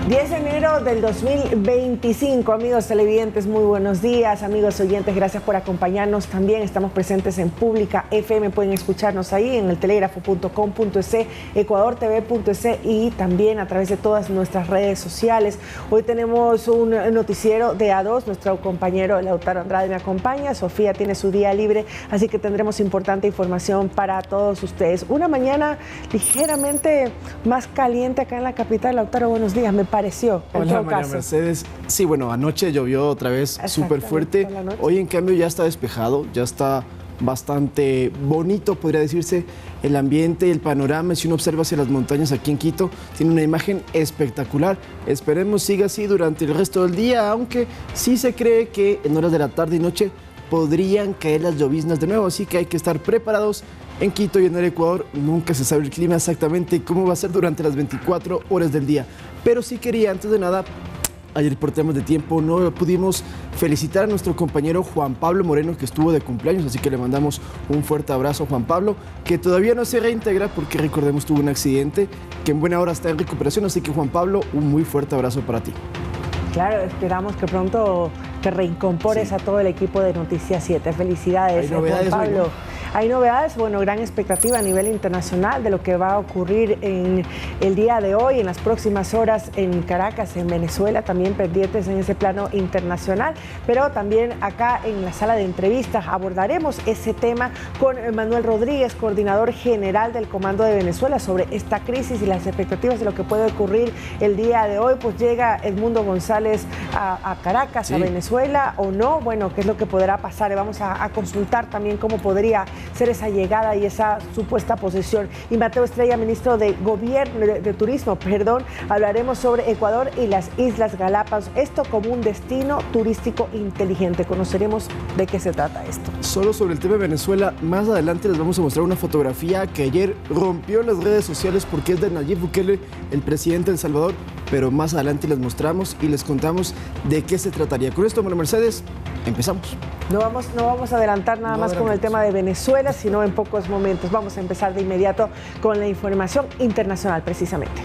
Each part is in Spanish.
10 de enero del 2025, amigos televidentes, muy buenos días, amigos oyentes, gracias por acompañarnos. También estamos presentes en Pública FM, pueden escucharnos ahí en el telégrafo.com.es, ecuadortv.es y también a través de todas nuestras redes sociales. Hoy tenemos un noticiero de A2, nuestro compañero Lautaro Andrade me acompaña, Sofía tiene su día libre, así que tendremos importante información para todos ustedes. Una mañana ligeramente más caliente acá en la capital. Lautaro, buenos días, me pareció. Hola, María Mercedes. Sí, bueno, anoche llovió otra vez súper fuerte. Hoy, en cambio, ya está despejado, ya está bastante bonito, podría decirse, el ambiente, el panorama. Si uno observa hacia las montañas aquí en Quito, tiene una imagen espectacular. Esperemos siga así durante el resto del día, aunque sí se cree que en horas de la tarde y noche podrían caer las lloviznas de nuevo, así que hay que estar preparados. En Quito y en el Ecuador nunca se sabe el clima exactamente cómo va a ser durante las 24 horas del día. Pero sí quería, antes de nada, ayer por temas de tiempo no pudimos felicitar a nuestro compañero Juan Pablo Moreno, que estuvo de cumpleaños, así que le mandamos un fuerte abrazo a Juan Pablo, que todavía no se reintegra porque, recordemos, tuvo un accidente, que en buena hora está en recuperación, así que Juan Pablo, un muy fuerte abrazo para ti. Claro, esperamos que pronto te reincorpores a todo el equipo de Noticias 7. Felicidades, Juan Pablo. Hoy, ¿no? Hay novedades, bueno, gran expectativa a nivel internacional de lo que va a ocurrir en el día de hoy, en las próximas horas en Caracas, en Venezuela, también pendientes en ese plano internacional, pero también acá en la sala de entrevistas abordaremos ese tema con Manuel Rodríguez, coordinador general del Comando de Venezuela, sobre esta crisis y las expectativas de lo que puede ocurrir el día de hoy. Pues llega Edmundo González a Caracas, sí, a Venezuela o no, bueno, qué es lo que podrá pasar. Vamos a consultar también cómo podría ser esa llegada y esa supuesta posesión. Y Mateo Estrella, ministro de Gobierno, de Turismo, hablaremos sobre Ecuador y las Islas Galápagos, esto como un destino turístico inteligente. Conoceremos de qué se trata esto. Solo sobre el tema de Venezuela, más adelante les vamos a mostrar una fotografía que ayer rompió las redes sociales porque es de Nayib Bukele, el presidente de El Salvador, pero más adelante les mostramos y les contamos de qué se trataría. Con esto, María Mercedes, empezamos. No vamos a adelantar nada más con el tema de Venezuela, sino en pocos momentos. Vamos a empezar de inmediato con la información internacional, precisamente.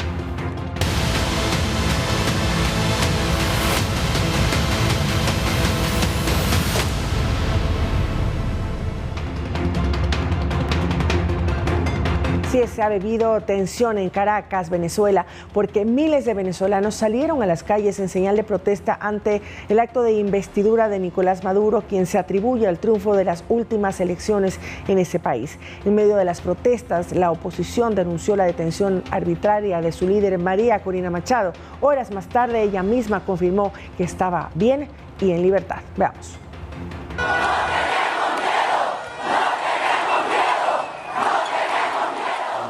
Sí, se ha vivido tensión en Caracas, Venezuela, porque miles de venezolanos salieron a las calles en señal de protesta ante el acto de investidura de Nicolás Maduro, quien se atribuye al triunfo de las últimas elecciones en ese país. En medio de las protestas, la oposición denunció la detención arbitraria de su líder, María Corina Machado. Horas más tarde, ella misma confirmó que estaba bien y en libertad. Veamos.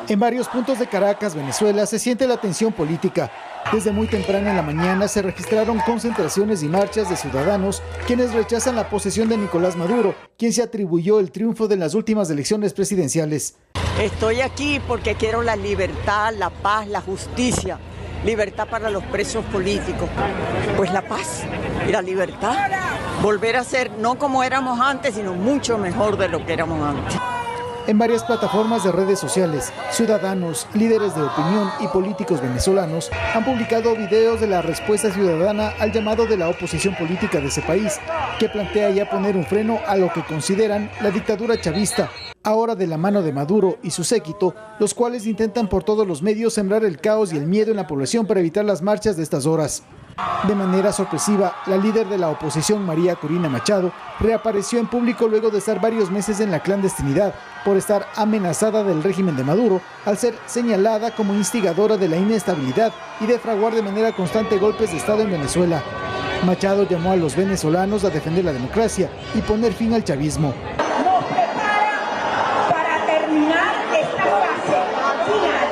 En varios puntos de Caracas, Venezuela, se siente la tensión política. Desde muy temprano en la mañana se registraron concentraciones y marchas de ciudadanos quienes rechazan la posesión de Nicolás Maduro, quien se atribuyó el triunfo de las últimas elecciones presidenciales. Estoy aquí porque quiero la libertad, la paz, la justicia. Libertad para los presos políticos. Pues la paz y la libertad. Volver a ser no como éramos antes, sino mucho mejor de lo que éramos antes. En varias plataformas de redes sociales, ciudadanos, líderes de opinión y políticos venezolanos han publicado videos de la respuesta ciudadana al llamado de la oposición política de ese país, que plantea ya poner un freno a lo que consideran la dictadura chavista, ahora de la mano de Maduro y su séquito, los cuales intentan por todos los medios sembrar el caos y el miedo en la población para evitar las marchas de estas horas. De manera sorpresiva, la líder de la oposición, María Corina Machado, reapareció en público luego de estar varios meses en la clandestinidad por estar amenazada del régimen de Maduro, al ser señalada como instigadora de la inestabilidad y de fraguar de manera constante golpes de Estado en Venezuela. Machado llamó a los venezolanos a defender la democracia y poner fin al chavismo. Nos prepara para terminar esta fase final.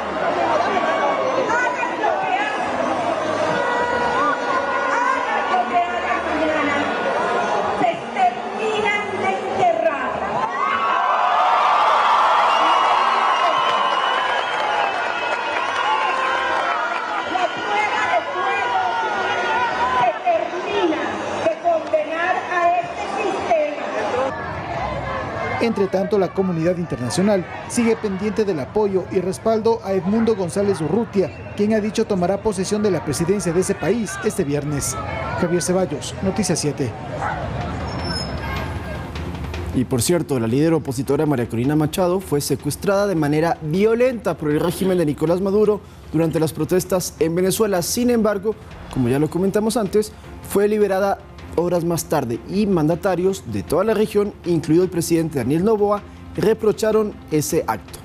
Entre tanto, la comunidad internacional sigue pendiente del apoyo y respaldo a Edmundo González Urrutia, quien ha dicho tomará posesión de la presidencia de ese país este viernes. Javier Ceballos, Noticias 7. Y por cierto, la líder opositora María Corina Machado fue secuestrada de manera violenta por el régimen de Nicolás Maduro durante las protestas en Venezuela. Sin embargo, como ya lo comentamos antes, fue liberada horas más tarde y mandatarios de toda la región, incluido el presidente Daniel Noboa, reprocharon ese acto.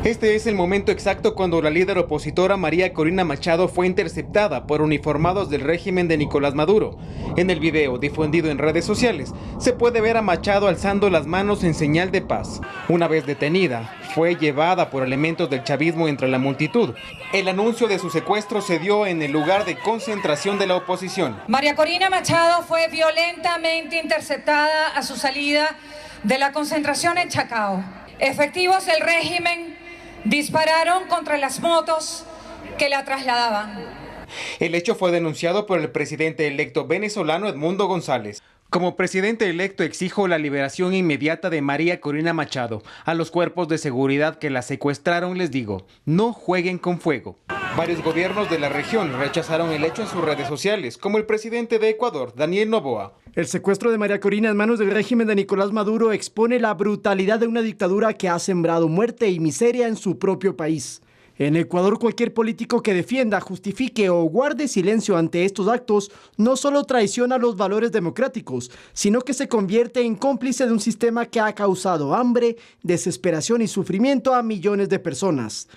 Este es el momento exacto cuando la líder opositora María Corina Machado fue interceptada por uniformados del régimen de Nicolás Maduro. En el video difundido en redes sociales se puede ver a Machado alzando las manos en señal de paz. Una vez detenida, fue llevada por elementos del chavismo entre la multitud. El anuncio de su secuestro se dio en el lugar de concentración de la oposición. María Corina Machado fue violentamente interceptada a su salida de la concentración en Chacao. Efectivos del régimen dispararon contra las motos que la trasladaban. El hecho fue denunciado por el presidente electo venezolano Edmundo González. Como presidente electo exijo la liberación inmediata de María Corina Machado. A los cuerpos de seguridad que la secuestraron les digo, no jueguen con fuego. Varios gobiernos de la región rechazaron el hecho en sus redes sociales, como el presidente de Ecuador, Daniel Noboa. El secuestro de María Corina en manos del régimen de Nicolás Maduro expone la brutalidad de una dictadura que ha sembrado muerte y miseria en su propio país. En Ecuador, cualquier político que defienda, justifique o guarde silencio ante estos actos no solo traiciona los valores democráticos, sino que se convierte en cómplice de un sistema que ha causado hambre, desesperación y sufrimiento a millones de personas.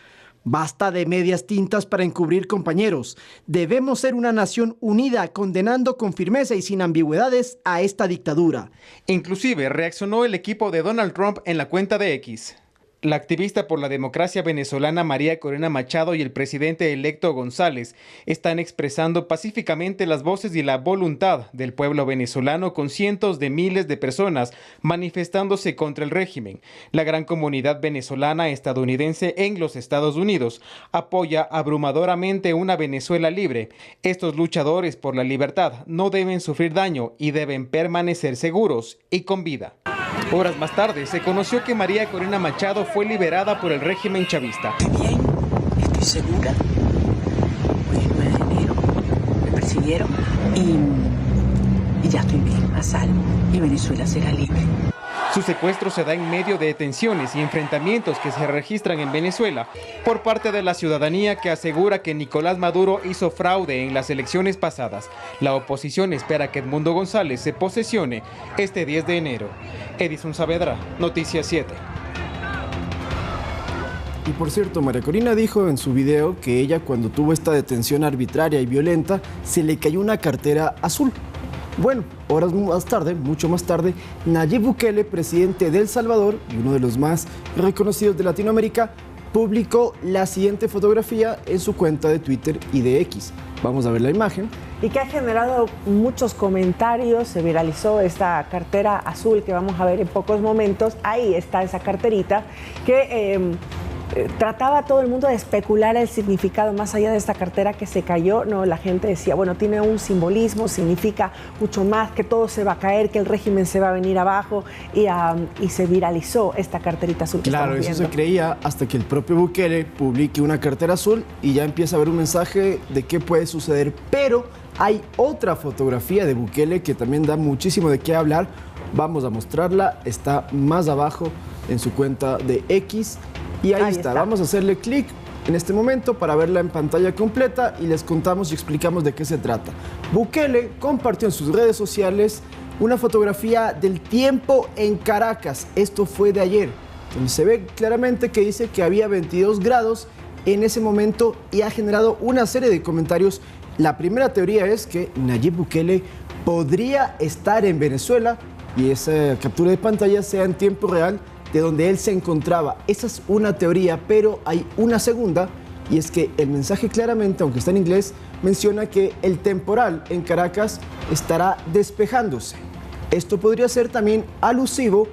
Basta de medias tintas para encubrir, compañeros. Debemos ser una nación unida, condenando con firmeza y sin ambigüedades a esta dictadura. Inclusive reaccionó el equipo de Donald Trump en la cuenta de X. La activista por la democracia venezolana María Corina Machado y el presidente electo González están expresando pacíficamente las voces y la voluntad del pueblo venezolano con cientos de miles de personas manifestándose contra el régimen. La gran comunidad venezolana estadounidense en los Estados Unidos apoya abrumadoramente una Venezuela libre. Estos luchadores por la libertad no deben sufrir daño y deben permanecer seguros y con vida. Horas más tarde se conoció que María Corina Machado fue liberada por el régimen chavista. Estoy bien, estoy segura. Hoy es 9 de enero, me persiguieron y ya estoy bien, a salvo. Y Venezuela será libre. Su secuestro se da en medio de detenciones y enfrentamientos que se registran en Venezuela por parte de la ciudadanía que asegura que Nicolás Maduro hizo fraude en las elecciones pasadas. La oposición espera que Edmundo González se posesione este 10 de enero. Edison Saavedra, Noticias 7. Y por cierto, María Corina dijo en su video que ella, cuando tuvo esta detención arbitraria y violenta, se le cayó una cartera azul. Bueno, horas más tarde, mucho más tarde, Nayib Bukele, presidente de El Salvador y uno de los más reconocidos de Latinoamérica, publicó la siguiente fotografía en su cuenta de Twitter y de X. Vamos a ver la imagen. Y que ha generado muchos comentarios, se viralizó esta cartera azul que vamos a ver en pocos momentos. Ahí está esa carterita que trataba a todo el mundo de especular el significado más allá de esta cartera que se cayó. No, la gente decía, bueno, tiene un simbolismo, significa mucho más, que todo se va a caer, que el régimen se va a venir abajo y se viralizó esta carterita azul que claro, eso se creía hasta que el propio Bukele publique una cartera azul y ya empieza a haber un mensaje de qué puede suceder. Pero hay otra fotografía de Bukele que también da muchísimo de qué hablar. Vamos a mostrarla, está más abajo en su cuenta de X. Y ahí está. Vamos a hacerle clic en este momento para verla en pantalla completa y les contamos y explicamos de qué se trata. Bukele compartió en sus redes sociales una fotografía del tiempo en Caracas. Esto fue de ayer, donde se ve claramente que dice que había 22 grados en ese momento y ha generado una serie de comentarios. La primera teoría es que Nayib Bukele podría estar en Venezuela y esa captura de pantalla sea en tiempo real de donde él se encontraba. Esa es una teoría, pero hay una segunda, y es que el mensaje claramente, aunque está en inglés, menciona que el temporal en Caracas estará despejándose. Esto podría ser también alusivo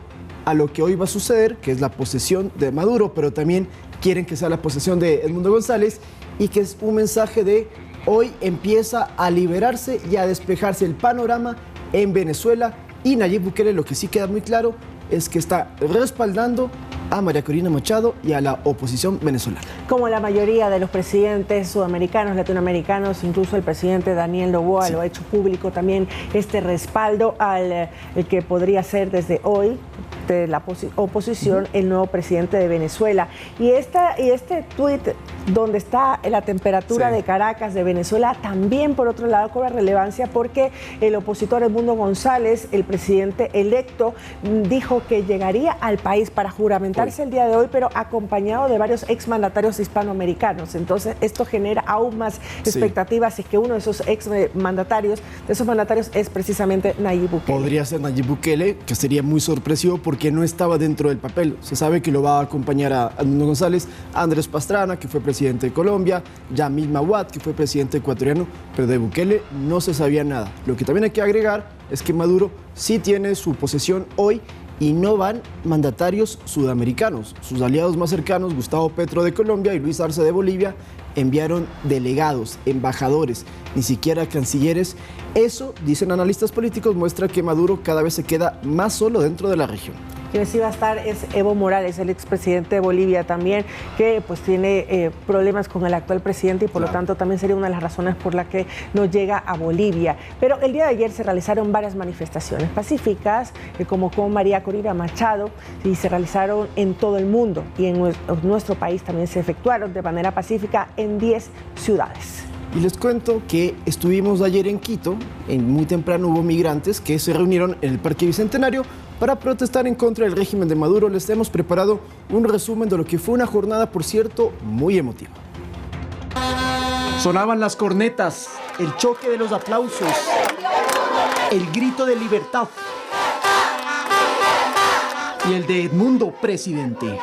a lo que hoy va a suceder, que es la posesión de Maduro, pero también quieren que sea la posesión de Edmundo González, y que es un mensaje de hoy empieza a liberarse y a despejarse el panorama en Venezuela. Y Nayib Bukele, lo que sí queda muy claro, es que está respaldando a María Corina Machado y a la oposición venezolana. Como la mayoría de los presidentes sudamericanos, latinoamericanos, incluso el presidente Daniel Noboa lo ha hecho público también, este respaldo al que podría ser desde hoy de la oposición el nuevo presidente de Venezuela. Y este tuit donde está la temperatura de Caracas, de Venezuela, también por otro lado cobra relevancia porque el opositor Edmundo González, el presidente electo, dijo que llegaría al país para juramentarse el día de hoy, pero acompañado de varios exmandatarios hispanoamericanos. Entonces esto genera aún más expectativas, y que uno de esos exmandatarios, es precisamente Nayib Bukele. Podría ser Nayib Bukele, que sería muy sorpresivo porque no estaba dentro del papel. Se sabe que lo va a acompañar a Edmundo González, Andrés Pastrana, que fue presidente de Colombia, Yamil Mawad, que fue presidente ecuatoriano, pero de Bukele no se sabía nada. Lo que también hay que agregar es que Maduro sí tiene su posesión hoy y no van mandatarios sudamericanos. Sus aliados más cercanos, Gustavo Petro de Colombia y Luis Arce de Bolivia, enviaron delegados, embajadores, ni siquiera cancilleres. Eso, dicen analistas políticos, muestra que Maduro cada vez se queda más solo dentro de la región. Quien sí va a estar es Evo Morales, el expresidente de Bolivia también, que pues tiene problemas con el actual presidente y por lo tanto también sería una de las razones por la que no llega a Bolivia. Pero el día de ayer se realizaron varias manifestaciones pacíficas, como con María Corina Machado, y se realizaron en todo el mundo, y en nuestro país también se efectuaron de manera pacífica en 10 ciudades. Y les cuento que estuvimos ayer en Quito, muy temprano hubo migrantes que se reunieron en el Parque Bicentenario para protestar en contra del régimen de Maduro. Les hemos preparado un resumen de lo que fue una jornada, por cierto, muy emotiva. Sonaban las cornetas, el choque de los aplausos, el grito de libertad y el de Edmundo, presidente.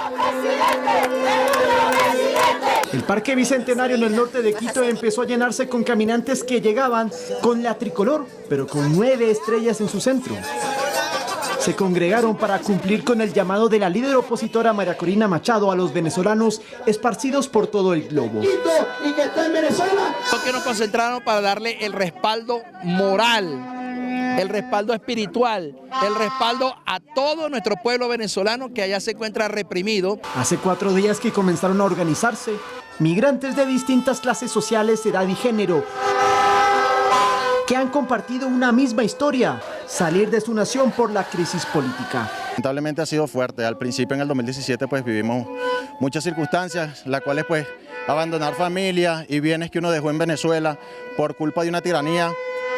El Parque Bicentenario en el norte de Quito empezó a llenarse con caminantes que llegaban con la tricolor, pero con 9 estrellas en su centro. Se congregaron para cumplir con el llamado de la líder opositora María Corina Machado a los venezolanos esparcidos por todo el globo. Que nos concentraron para darle el respaldo moral, el respaldo espiritual, el respaldo a todo nuestro pueblo venezolano que allá se encuentra reprimido. Hace 4 días que comenzaron a organizarse migrantes de distintas clases sociales, edad y género, que han compartido una misma historia: salir de su nación por la crisis política. Lamentablemente ha sido fuerte. Al principio, en el 2017, pues vivimos muchas circunstancias, las cuales pues abandonar familia y bienes que uno dejó en Venezuela por culpa de una tiranía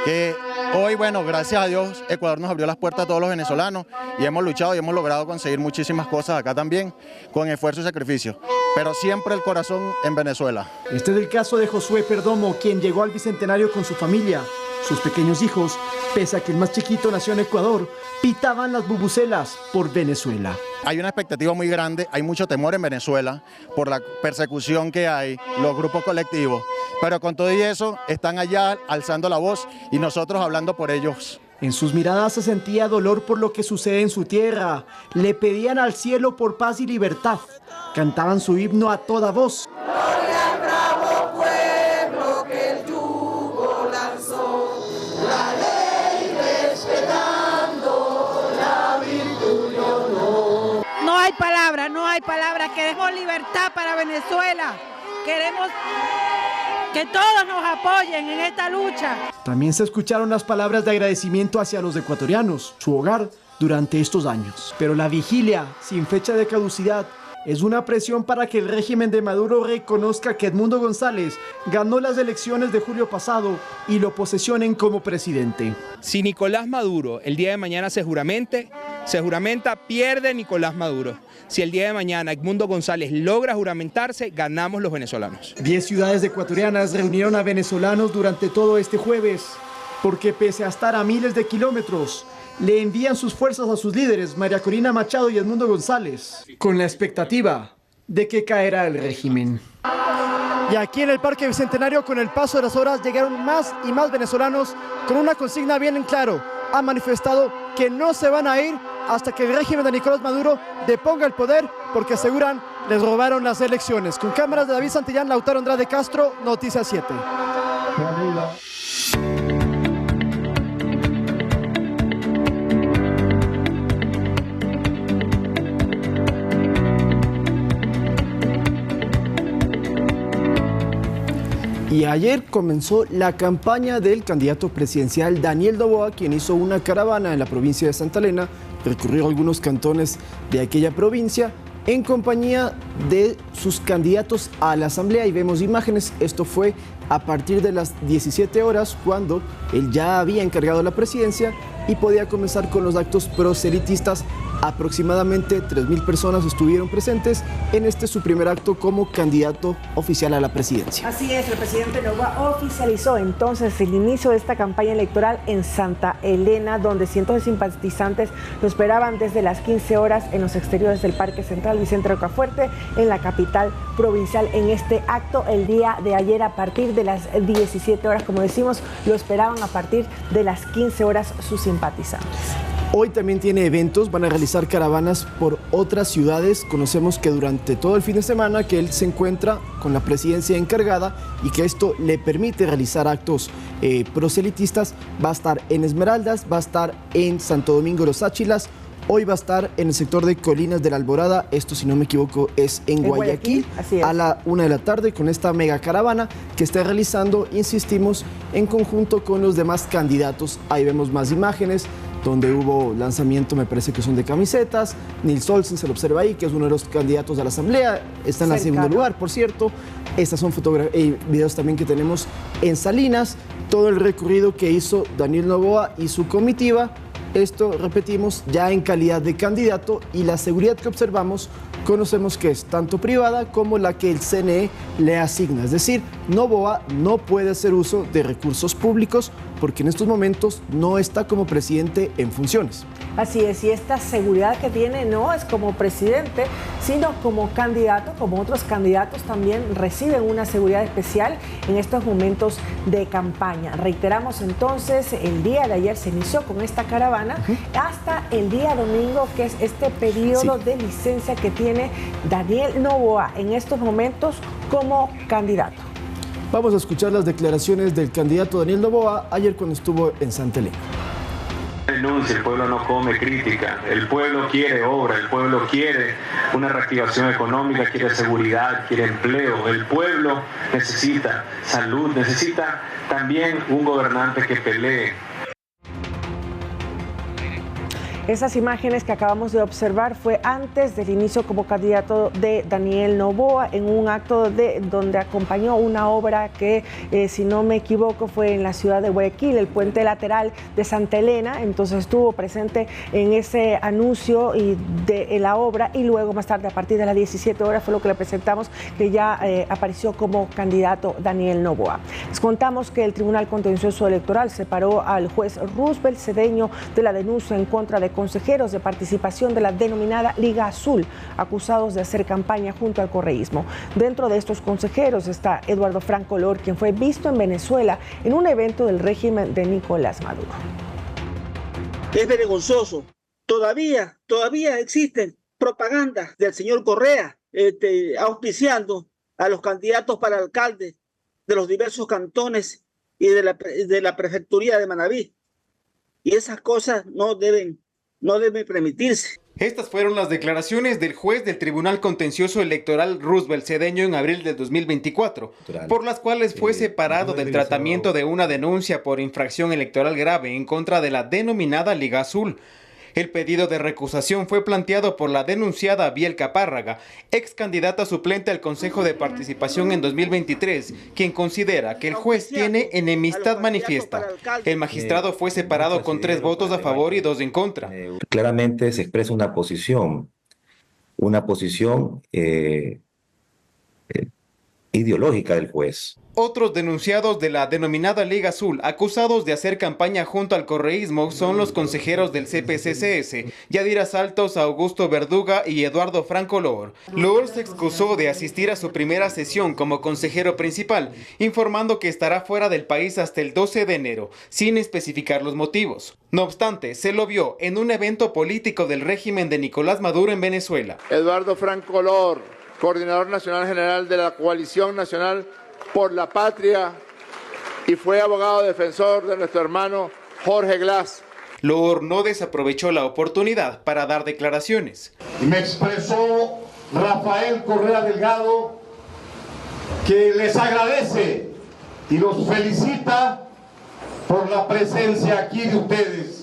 que hoy, bueno, gracias a Dios, Ecuador nos abrió las puertas a todos los venezolanos y hemos luchado y hemos logrado conseguir muchísimas cosas acá también, con esfuerzo y sacrificio, pero siempre el corazón en Venezuela. Este es el caso de Josué Perdomo, quien llegó al Bicentenario con su familia. Sus pequeños hijos, pese a que el más chiquito nació en Ecuador, pitaban las bubucelas por Venezuela. Hay una expectativa muy grande, hay mucho temor en Venezuela por la persecución que hay, los grupos colectivos, pero con todo y eso están allá alzando la voz y nosotros hablando por ellos. En sus miradas se sentía dolor por lo que sucede en su tierra. Le pedían al cielo por paz y libertad. Cantaban su himno a toda voz. Gloria al bravo pueblo que el yugo lanzó, la ley respetando, la virtud y honor. No hay palabra. Queremos libertad para Venezuela. Queremos que todos nos apoyen en esta lucha. También se escucharon las palabras de agradecimiento hacia los ecuatorianos, su hogar, durante estos años. Pero la vigilia, sin fecha de caducidad, es una presión para que el régimen de Maduro reconozca que Edmundo González ganó las elecciones de julio pasado y lo posesionen como presidente. Si Nicolás Maduro el día de mañana se juramenta, pierde Nicolás Maduro. Si el día de mañana Edmundo González logra juramentarse, ganamos los venezolanos. 10 ciudades ecuatorianas reunieron a venezolanos durante todo este jueves, porque pese a estar a miles de kilómetros, le envían sus fuerzas a sus líderes, María Corina Machado y Edmundo González, con la expectativa de que caerá el régimen. Y aquí en el Parque Bicentenario, con el paso de las horas, llegaron más y más venezolanos con una consigna bien en claro. Han manifestado que no se van a ir hasta que el régimen de Nicolás Maduro deponga el poder, porque aseguran les robaron las elecciones. Con cámaras de David Santillán, Lautaro Andrade Castro, Noticias 7. Y ayer comenzó la campaña del candidato presidencial Daniel Noboa, quien hizo una caravana en la provincia de Santa Elena, recorrió algunos cantones de aquella provincia en compañía de sus candidatos a la asamblea, y vemos imágenes. Esto fue a partir de las 17 horas, cuando él ya había encargado la presidencia y podía comenzar con los actos proselitistas. Aproximadamente 3.000 personas estuvieron presentes en este su primer acto como candidato oficial a la presidencia. Así es, el presidente Noboa oficializó entonces el inicio de esta campaña electoral en Santa Elena, donde cientos de simpatizantes lo esperaban desde las 15 horas en los exteriores del Parque Central Vicente Rocafuerte, en la capital provincial. En este acto, el día de ayer, a partir de las 17 horas, como decimos, lo esperaban a partir de las 15 horas sus simpatizantes. Hoy también tiene eventos, van a realizar caravanas por otras ciudades. Conocemos que durante todo el fin de semana que él se encuentra con la presidencia encargada y que esto le permite realizar actos proselitistas. Va a estar en Esmeraldas, va a estar en Santo Domingo de los Áchilas. Hoy va a estar en el sector de Colinas de la Alborada, esto si no me equivoco es en Guayaquil, a la 1 de la tarde, con esta mega caravana que está realizando, insistimos, en conjunto con los demás candidatos. Ahí vemos más imágenes donde hubo lanzamiento, me parece que son de camisetas. Nils Olsen se lo observa ahí, que es uno de los candidatos a la asamblea, está en el segundo lugar, por cierto. Estas son videos también que tenemos en Salinas, todo el recorrido que hizo Daniel Noboa y su comitiva. Esto, repetimos, ya en calidad de candidato, y la seguridad que observamos conocemos que es tanto privada como la que el CNE le asigna. Es decir, Noboa no puede hacer uso de recursos públicos porque en estos momentos no está como presidente en funciones. Así es, y esta seguridad que tiene no es como presidente, sino como candidato, como otros candidatos también reciben una seguridad especial en estos momentos de campaña. Reiteramos entonces, el día de ayer se inició con esta caravana hasta el día domingo, que es este periodo de licencia que tiene Daniel Noboa en estos momentos como candidato. Vamos a escuchar las declaraciones del candidato Daniel Noboa ayer cuando estuvo en Santa Elena. Denuncia, el pueblo no come crítica, el pueblo quiere obra, el pueblo quiere una reactivación económica, quiere seguridad, quiere empleo, el pueblo necesita salud, necesita también un gobernante que pelee. Esas imágenes que acabamos de observar fue antes del inicio como candidato de Daniel Noboa en un acto donde acompañó una obra que, si no me equivoco, fue en la ciudad de Guayaquil, el puente lateral de Santa Elena. Entonces estuvo presente en ese anuncio de la obra, y luego más tarde, a partir de las 17 horas, fue lo que le presentamos, que ya apareció como candidato Daniel Noboa. Les contamos que el Tribunal Contencioso Electoral separó al juez Roosevelt Cedeño de la denuncia en contra de consejeros de participación de la denominada Liga Azul, acusados de hacer campaña junto al correísmo. Dentro de estos consejeros está Eduardo Franco Lor, quien fue visto en Venezuela en un evento del régimen de Nicolás Maduro. Es vergonzoso. Todavía existen propagandas del señor Correa auspiciando a los candidatos para alcalde de los diversos cantones y de la prefecturía de Manabí. Y esas cosas no deben permitirse. Estas fueron las declaraciones del juez del Tribunal Contencioso Electoral Roosevelt Cedeño en abril del 2024, por las cuales fue separado del tratamiento de una denuncia por infracción electoral grave en contra de la denominada Liga Azul. El pedido de recusación fue planteado por la denunciada Biel Capárraga, ex candidata suplente al Consejo de Participación en 2023, quien considera que el juez tiene enemistad manifiesta. El magistrado fue separado con 3 votos a favor y 2 en contra. Claramente se expresa una posición ideológica del juez. Otros denunciados de la denominada Liga Azul, acusados de hacer campaña junto al correísmo, son los consejeros del CPCCS, Yadira Saltos, Augusto Verduga y Eduardo Franco Lor. Lor se excusó de asistir a su primera sesión como consejero principal, informando que estará fuera del país hasta el 12 de enero, sin especificar los motivos. No obstante, se lo vio en un evento político del régimen de Nicolás Maduro en Venezuela. Eduardo Franco Lor, coordinador nacional general de la Coalición Nacional por la Patria, y fue abogado defensor de nuestro hermano Jorge Glass. Lor no desaprovechó la oportunidad para dar declaraciones. Me expresó Rafael Correa Delgado que les agradece y los felicita por la presencia aquí de ustedes.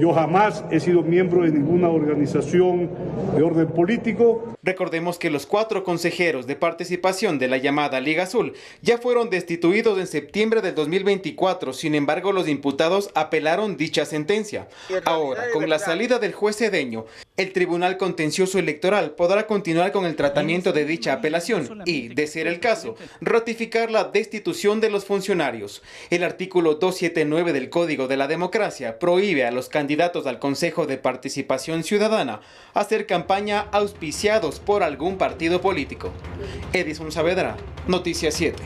Yo jamás he sido miembro de ninguna organización de orden político. Recordemos que los 4 consejeros de participación de la llamada Liga Azul ya fueron destituidos en septiembre del 2024. Sin embargo, los imputados apelaron dicha sentencia. Ahora, con la salida del juez Cedeño, el Tribunal Contencioso Electoral podrá continuar con el tratamiento de dicha apelación y, de ser el caso, ratificar la destitución de los funcionarios. El artículo 279 del Código de la Democracia prohíbe a los candidatos al Consejo de Participación Ciudadana hacer campaña auspiciados por algún partido político. Edison Saavedra, Noticias 7.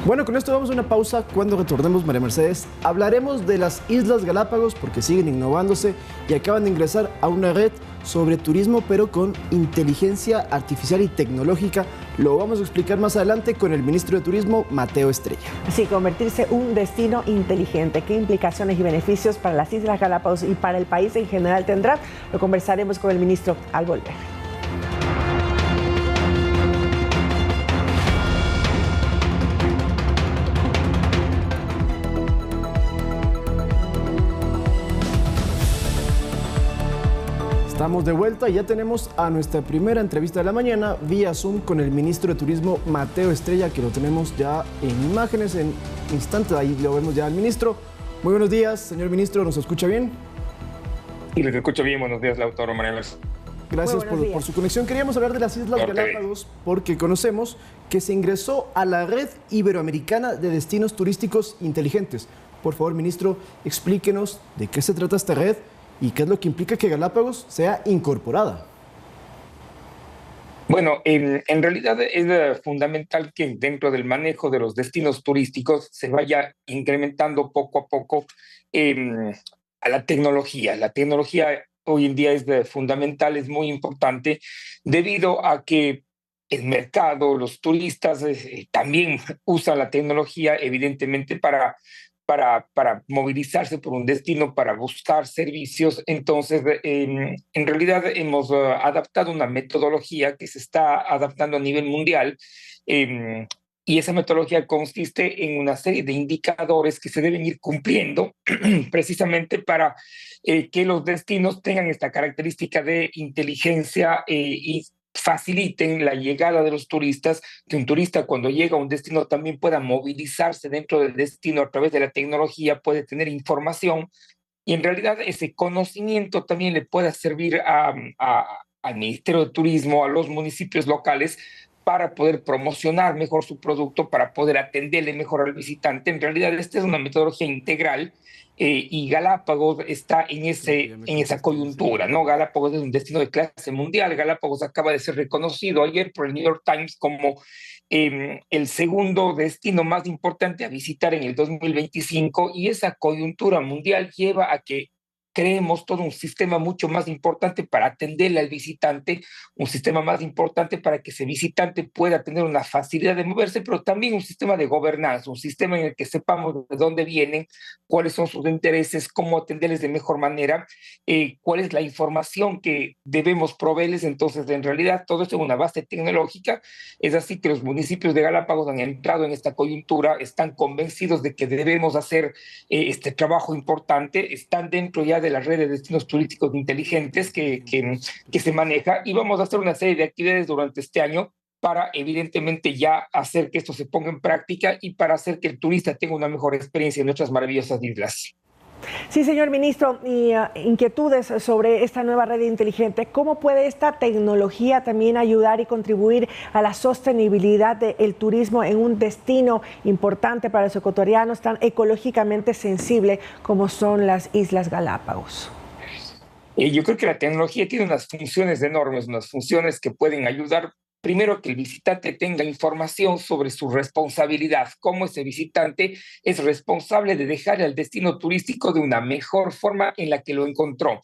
Bueno, con esto vamos a una pausa. Cuando retornemos, María Mercedes, hablaremos de las Islas Galápagos porque siguen innovándose y acaban de ingresar a una red sobre turismo, pero con inteligencia artificial y tecnológica. Lo vamos a explicar más adelante con el ministro de Turismo, Mateo Estrella. Sí, convertirse un destino inteligente. ¿Qué implicaciones y beneficios para las Islas Galápagos y para el país en general tendrá? Lo conversaremos con el ministro al volver. Estamos de vuelta y ya tenemos a nuestra primera entrevista de la mañana vía Zoom con el ministro de Turismo, Mateo Estrella, que lo tenemos ya en imágenes en instantes. Ahí lo vemos ya al ministro. Muy buenos días, señor ministro, ¿nos escucha bien? Sí, les escucho bien. Buenos días, la autora María Mercedes. Gracias por su conexión. Queríamos hablar de las Islas Galápagos porque conocemos que se ingresó a la Red Iberoamericana de Destinos Turísticos Inteligentes. Por favor, ministro, explíquenos de qué se trata esta red y qué es lo que implica que Galápagos sea incorporada. Bueno, en realidad es fundamental que dentro del manejo de los destinos turísticos se vaya incrementando poco a poco a la tecnología. La tecnología hoy en día es fundamental, es muy importante, debido a que el mercado, los turistas también usan la tecnología, evidentemente, para movilizarse por un destino, para buscar servicios. Entonces, en realidad hemos adaptado una metodología que se está adaptando a nivel mundial, y esa metodología consiste en una serie de indicadores que se deben ir cumpliendo precisamente para que los destinos tengan esta característica de inteligencia y faciliten la llegada de los turistas, que un turista cuando llega a un destino también pueda movilizarse dentro del destino a través de la tecnología, puede tener información y en realidad ese conocimiento también le pueda servir al Ministerio de Turismo, a los municipios locales, para poder promocionar mejor su producto, para poder atenderle mejor al visitante. En realidad esta es una metodología integral y Galápagos está en esa coyuntura, ¿no? Galápagos es un destino de clase mundial. Galápagos acaba de ser reconocido ayer por el New York Times como el segundo destino más importante a visitar en el 2025, y esa coyuntura mundial lleva a que creemos todo un sistema mucho más importante para atenderle al visitante, un sistema más importante para que ese visitante pueda tener una facilidad de moverse, pero también un sistema de gobernanza, un sistema en el que sepamos de dónde vienen, cuáles son sus intereses, cómo atenderles de mejor manera, cuál es la información que debemos proveerles. Entonces, en realidad, todo esto es una base tecnológica. Es así que los municipios de Galápagos han entrado en esta coyuntura, están convencidos de que debemos hacer este trabajo importante, están dentro ya de la red de destinos turísticos inteligentes que se maneja, y vamos a hacer una serie de actividades durante este año para evidentemente ya hacer que esto se ponga en práctica y para hacer que el turista tenga una mejor experiencia en nuestras maravillosas islas. Sí, señor ministro, y inquietudes sobre esta nueva red inteligente. ¿Cómo puede esta tecnología también ayudar y contribuir a la sostenibilidad del turismo en un destino importante para los ecuatorianos, tan ecológicamente sensible como son las Islas Galápagos? Yo creo que la tecnología tiene unas funciones enormes, unas funciones que pueden ayudar. Primero, que el visitante tenga información sobre su responsabilidad, cómo ese visitante es responsable de dejar el destino turístico de una mejor forma en la que lo encontró.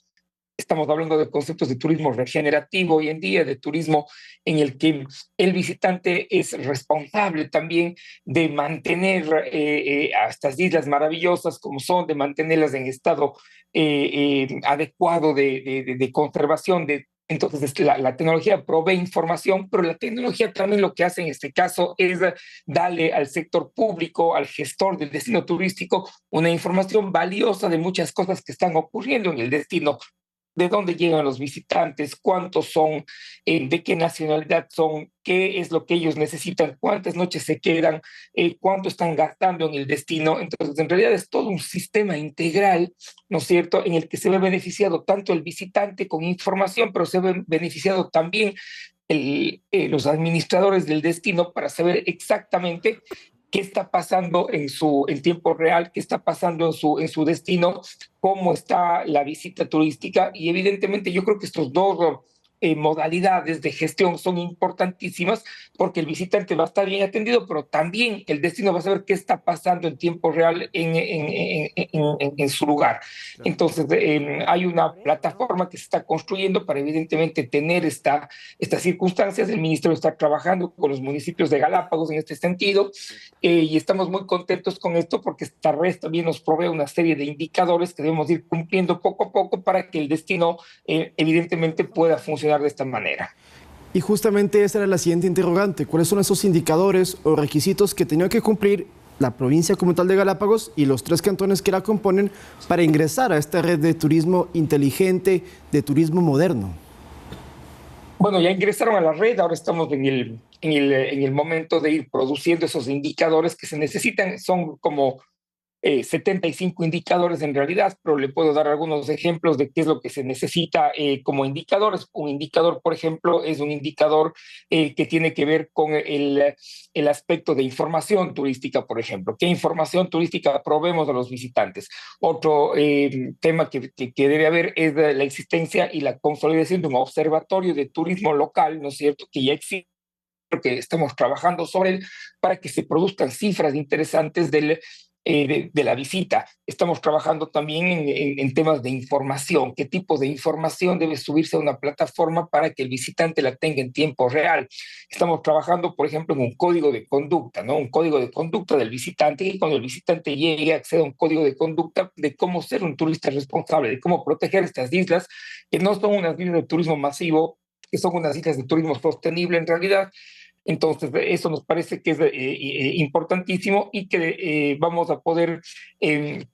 Estamos hablando de conceptos de turismo regenerativo hoy en día, de turismo en el que el visitante es responsable también de mantener a estas islas maravillosas como son, de mantenerlas en estado adecuado de conservación, de Entonces, la tecnología provee información, pero la tecnología también lo que hace en este caso es darle al sector público, al gestor del destino turístico, una información valiosa de muchas cosas que están ocurriendo en el destino. De dónde llegan los visitantes, cuántos son, de qué nacionalidad son, qué es lo que ellos necesitan, cuántas noches se quedan, cuánto están gastando en el destino. Entonces, en realidad es todo un sistema integral, ¿no es cierto?, en el que se ve beneficiado tanto el visitante con información, pero se ve beneficiado también los administradores del destino para saber exactamente qué está pasando en tiempo real, qué está pasando en su destino, cómo está la visita turística. Y evidentemente yo creo que estos dos modalidades de gestión son importantísimas porque el visitante va a estar bien atendido, pero también el destino va a saber qué está pasando en tiempo real en su lugar. Entonces, hay una plataforma que se está construyendo para evidentemente tener estas circunstancias. El ministerio está trabajando con los municipios de Galápagos en este sentido y estamos muy contentos con esto porque esta red también nos provee una serie de indicadores que debemos ir cumpliendo poco a poco para que el destino evidentemente pueda funcionar de esta manera. Y justamente esa era la siguiente interrogante. ¿Cuáles son esos indicadores o requisitos que tenía que cumplir la provincia como tal de Galápagos y los 3 cantones que la componen para ingresar a esta red de turismo inteligente, de turismo moderno? Bueno, ya ingresaron a la red, ahora estamos en el momento de ir produciendo esos indicadores que se necesitan. Son como 75 indicadores en realidad, pero le puedo dar algunos ejemplos de qué es lo que se necesita como indicadores. Un indicador, por ejemplo, es un indicador que tiene que ver con el aspecto de información turística, por ejemplo. ¿Qué información turística proveemos a los visitantes? Otro tema que debe haber es la existencia y la consolidación de un observatorio de turismo local, ¿no es cierto?, que ya existe, que estamos trabajando sobre él para que se produzcan cifras interesantes de la visita. Estamos trabajando también en temas de información. ¿Qué tipo de información debe subirse a una plataforma para que el visitante la tenga en tiempo real? Estamos trabajando, por ejemplo, en un código de conducta, ¿no? Un código de conducta del visitante, y cuando el visitante llegue acceda a un código de conducta de cómo ser un turista responsable, de cómo proteger estas islas, que no son unas islas de turismo masivo, que son unas islas de turismo sostenible en realidad. Entonces, eso nos parece que es importantísimo y que vamos a poder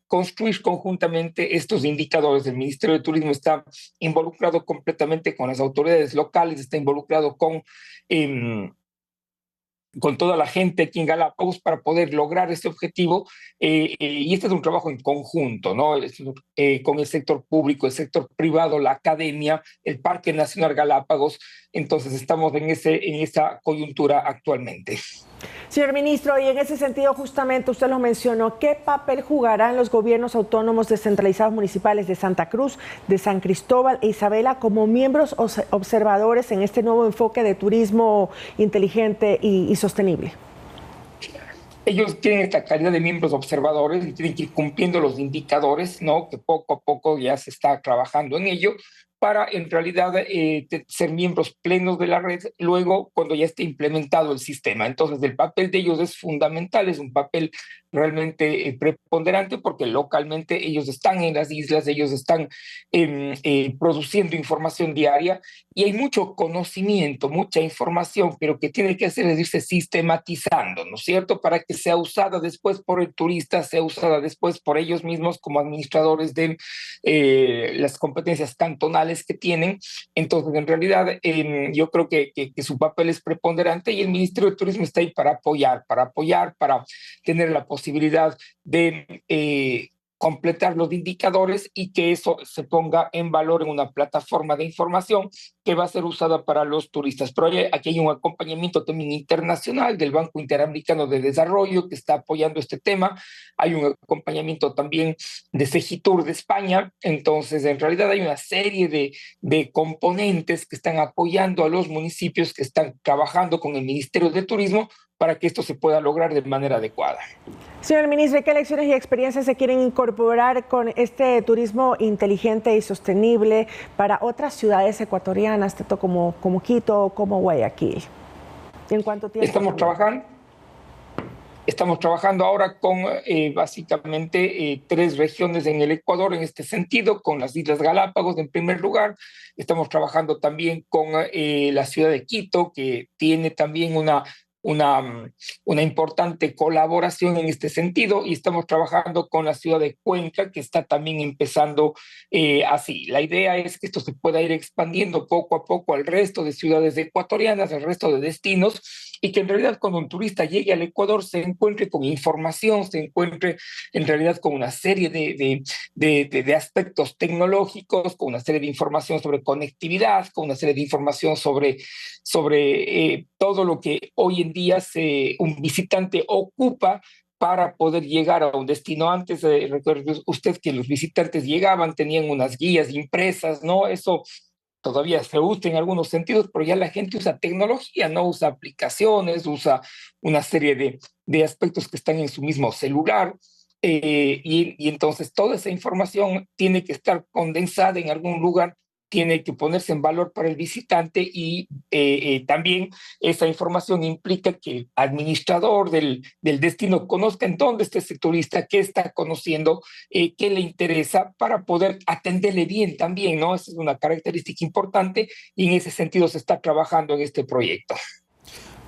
construir conjuntamente estos indicadores. El Ministerio de Turismo está involucrado completamente con las autoridades locales, está involucrado con toda la gente aquí en Galápagos para poder lograr este objetivo, y este es un trabajo en conjunto, ¿no? Con el sector público, el sector privado, la academia, el Parque Nacional Galápagos. Entonces estamos en esa coyuntura actualmente. Señor ministro, y en ese sentido justamente usted lo mencionó, ¿qué papel jugarán los gobiernos autónomos descentralizados municipales de Santa Cruz, de San Cristóbal e Isabela como miembros observadores en este nuevo enfoque de turismo inteligente y sostenible? Ellos tienen esta calidad de miembros observadores y tienen que ir cumpliendo los indicadores, ¿no?, que poco a poco ya se está trabajando en ello, para en realidad ser miembros plenos de la red luego cuando ya esté implementado el sistema. Entonces el papel de ellos es fundamental, es un papel realmente preponderante porque localmente ellos están en las islas, ellos están produciendo información diaria y hay mucho conocimiento, mucha información, pero que tiene que hacer es irse sistematizando, ¿no es cierto?, para que sea usada después por el turista, sea usada después por ellos mismos como administradores de las competencias cantonales que tienen. Entonces, en realidad, yo creo que su papel es preponderante y el Ministerio de Turismo está ahí para apoyar, para tener la posibilidad de completar los indicadores y que eso se ponga en valor en una plataforma de información que va a ser usada para los turistas. Pero aquí hay un acompañamiento también internacional del Banco Interamericano de Desarrollo que está apoyando este tema. Hay un acompañamiento también de Segitur de España. Entonces, en realidad hay una serie de componentes que están apoyando a los municipios que están trabajando con el Ministerio de Turismo para que esto se pueda lograr de manera adecuada. Señor ministro, ¿qué lecciones y experiencias se quieren incorporar con este turismo inteligente y sostenible para otras ciudades ecuatorianas, tanto como Quito o como Guayaquil? ¿En cuánto tiempo? Estamos trabajando. Estamos trabajando ahora con básicamente 3 regiones en el Ecuador en este sentido, con las Islas Galápagos en primer lugar. Estamos trabajando también con la ciudad de Quito, que tiene también una importante colaboración en este sentido, y estamos trabajando con la ciudad de Cuenca, que está también empezando así. La idea es que esto se pueda ir expandiendo poco a poco al resto de ciudades ecuatorianas, al resto de destinos, y que en realidad cuando un turista llegue al Ecuador se encuentre con información, se encuentre en realidad con una serie de aspectos tecnológicos, con una serie de información sobre conectividad, con una serie de información sobre todo lo que hoy en día un visitante ocupa para poder llegar a un destino. Antes, recuerde usted que los visitantes llegaban, tenían unas guías impresas, ¿no? Eso todavía se usa en algunos sentidos, pero ya la gente usa tecnología, no usa aplicaciones, usa una serie de aspectos que están en su mismo celular, y entonces toda esa información tiene que estar condensada en algún lugar, tiene que ponerse en valor para el visitante, y también esa información implica que el administrador del destino conozca en dónde está ese turista, qué está conociendo, qué le interesa, para poder atenderle bien también, ¿no? Esa es una característica importante, y en ese sentido se está trabajando en este proyecto.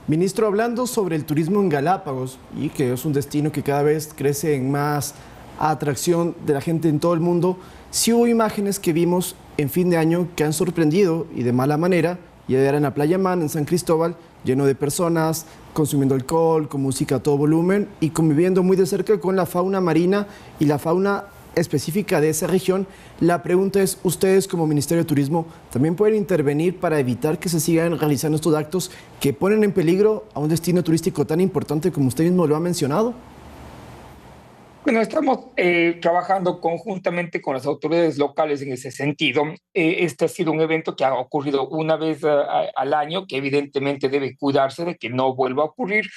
Ministro, hablando sobre el turismo en Galápagos, y que es un destino que cada vez crece en más atracción de la gente en todo el mundo, sí hubo imágenes que vimos en fin de año que han sorprendido, y de mala manera, y era en la Playa Man, en San Cristóbal, lleno de personas, consumiendo alcohol, con música a todo volumen y conviviendo muy de cerca con la fauna marina y la fauna específica de esa región. La pregunta es, ustedes como Ministerio de Turismo también pueden intervenir para evitar que se sigan realizando estos actos que ponen en peligro a un destino turístico tan importante como usted mismo lo ha mencionado. Bueno, estamos trabajando conjuntamente con las autoridades locales en ese sentido. Este ha sido un evento que ha ocurrido una vez al año, que evidentemente debe cuidarse de que no vuelva a ocurrir,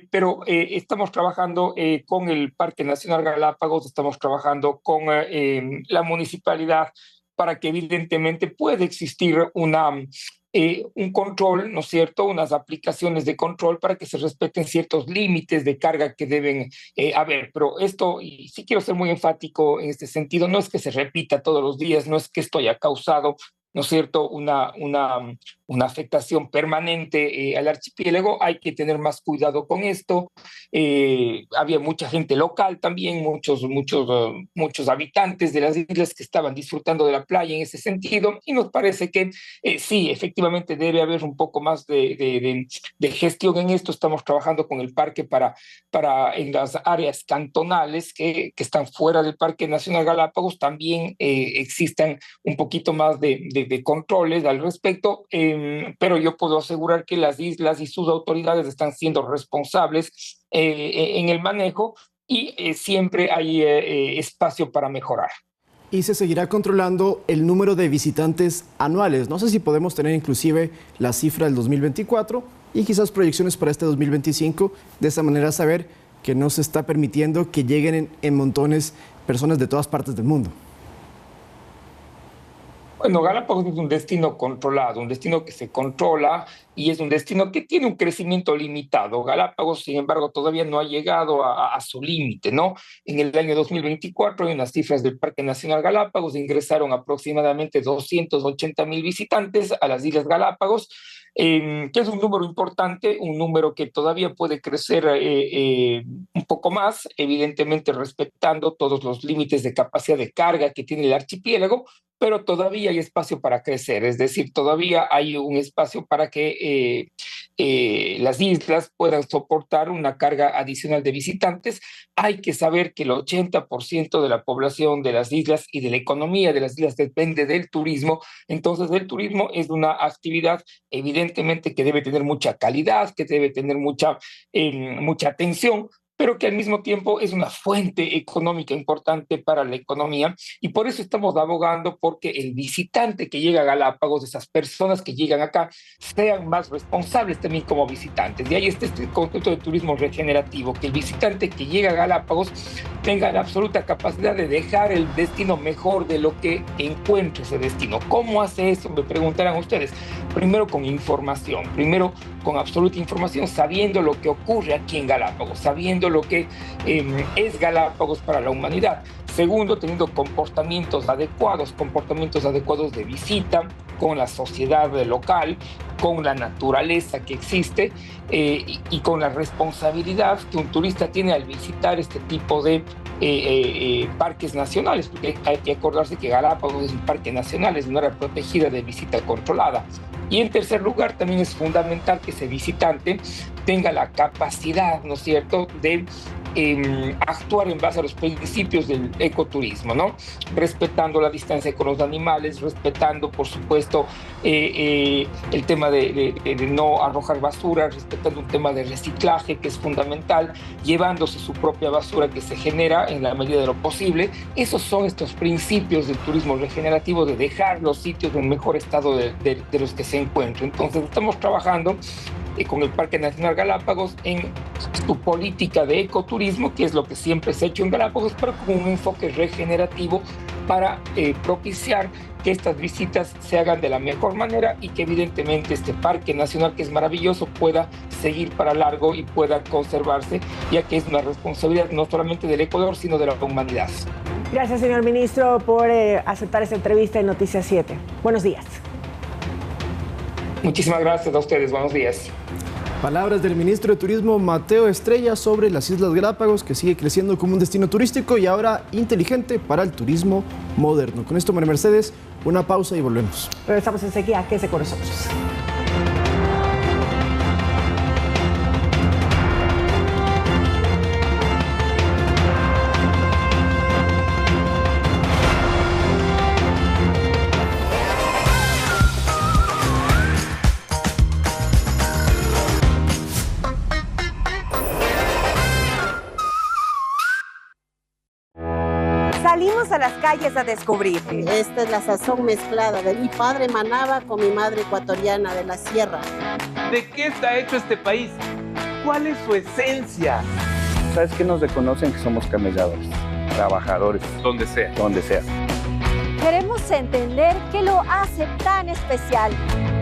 pero estamos trabajando con el Parque Nacional Galápagos, estamos trabajando con la municipalidad para que evidentemente pueda existir un control, ¿no es cierto?, unas aplicaciones de control para que se respeten ciertos límites de carga que deben haber. Pero esto, y sí quiero ser muy enfático en este sentido, no es que se repita todos los días, no es que esto haya causado, ¿no es cierto?, una afectación permanente al archipiélago. Hay que tener más cuidado con esto. Había mucha gente local también, muchos habitantes de las islas que estaban disfrutando de la playa en ese sentido, y nos parece que sí, efectivamente debe haber un poco más de gestión en esto. Estamos trabajando con el parque para en las áreas cantonales que están fuera del Parque Nacional Galápagos también existan un poquito más de controles al respecto, pero yo puedo asegurar que las islas y sus autoridades están siendo responsables en el manejo, y siempre hay espacio para mejorar. Y se seguirá controlando el número de visitantes anuales. No sé si podemos tener inclusive la cifra del 2024 y quizás proyecciones para este 2025, de esa manera saber que no se está permitiendo que lleguen en montones personas de todas partes del mundo. Bueno, Galápagos es un destino controlado, un destino que se controla, y es un destino que tiene un crecimiento limitado. Galápagos, sin embargo, todavía no ha llegado a su límite, ¿no? En el año 2024, en las cifras del Parque Nacional Galápagos, ingresaron aproximadamente 280,000 visitantes a las Islas Galápagos, que es un número importante, un número que todavía puede crecer un poco más, evidentemente respetando todos los límites de capacidad de carga que tiene el archipiélago, pero todavía hay espacio para crecer, es decir, todavía hay un espacio para que las islas puedan soportar una carga adicional de visitantes. Hay que saber que el 80% de la población de las islas y de la economía de las islas depende del turismo. Entonces el turismo es una actividad evidentemente que debe tener mucha calidad, que debe tener mucha atención, pero que al mismo tiempo es una fuente económica importante para la economía, y por eso estamos abogando porque el visitante que llega a Galápagos, esas personas que llegan acá, sean más responsables también como visitantes. Y ahí está este concepto de turismo regenerativo, que el visitante que llega a Galápagos tenga la absoluta capacidad de dejar el destino mejor de lo que encuentre ese destino. ¿Cómo hace eso? Me preguntarán ustedes. Primero con información, primero con absoluta información, sabiendo lo que ocurre aquí en Galápagos, sabiendo lo que es Galápagos para la humanidad. Segundo, teniendo comportamientos adecuados de visita con la sociedad local, con la naturaleza que existe y con la responsabilidad que un turista tiene al visitar este tipo de parques nacionales, porque hay que acordarse que Galápagos es un parque nacional, es una área protegida de visita controlada. Y en tercer lugar, también es fundamental que ese visitante tenga la capacidad, ¿no es cierto?, de actuar en base a los principios del ecoturismo, ¿no? Respetando la distancia con los animales, respetando, por supuesto, el tema de no arrojar basura, respetando un tema de reciclaje que es fundamental, llevándose su propia basura que se genera en la medida de lo posible. Esos son estos principios del turismo regenerativo, de dejar los sitios en mejor estado de los que se encuentran. Entonces estamos trabajando con el Parque Nacional Galápagos en su política de ecoturismo, que es lo que siempre se ha hecho en Galápagos, pero con un enfoque regenerativo para propiciar que estas visitas se hagan de la mejor manera y que evidentemente este Parque Nacional, que es maravilloso, pueda seguir para largo y pueda conservarse, ya que es una responsabilidad no solamente del Ecuador, sino de la humanidad. Gracias, señor ministro, por aceptar esta entrevista en Noticias 7. Buenos días. Muchísimas gracias a ustedes. Buenos días. Palabras del ministro de Turismo Mateo Estrella sobre las Islas Galápagos, que sigue creciendo como un destino turístico y ahora inteligente para el turismo moderno. Con esto, María Mercedes, una pausa y volvemos. Regresamos enseguida. Quédese con nosotros. Salimos a las calles a descubrir. Esta es la sazón mezclada de mi padre manaba con mi madre ecuatoriana de la sierra. ¿De qué está hecho este país? ¿Cuál es su esencia? ¿Sabes qué nos reconocen? Que somos camelladores, trabajadores. Donde sea. Donde sea. Queremos entender qué lo hace tan especial.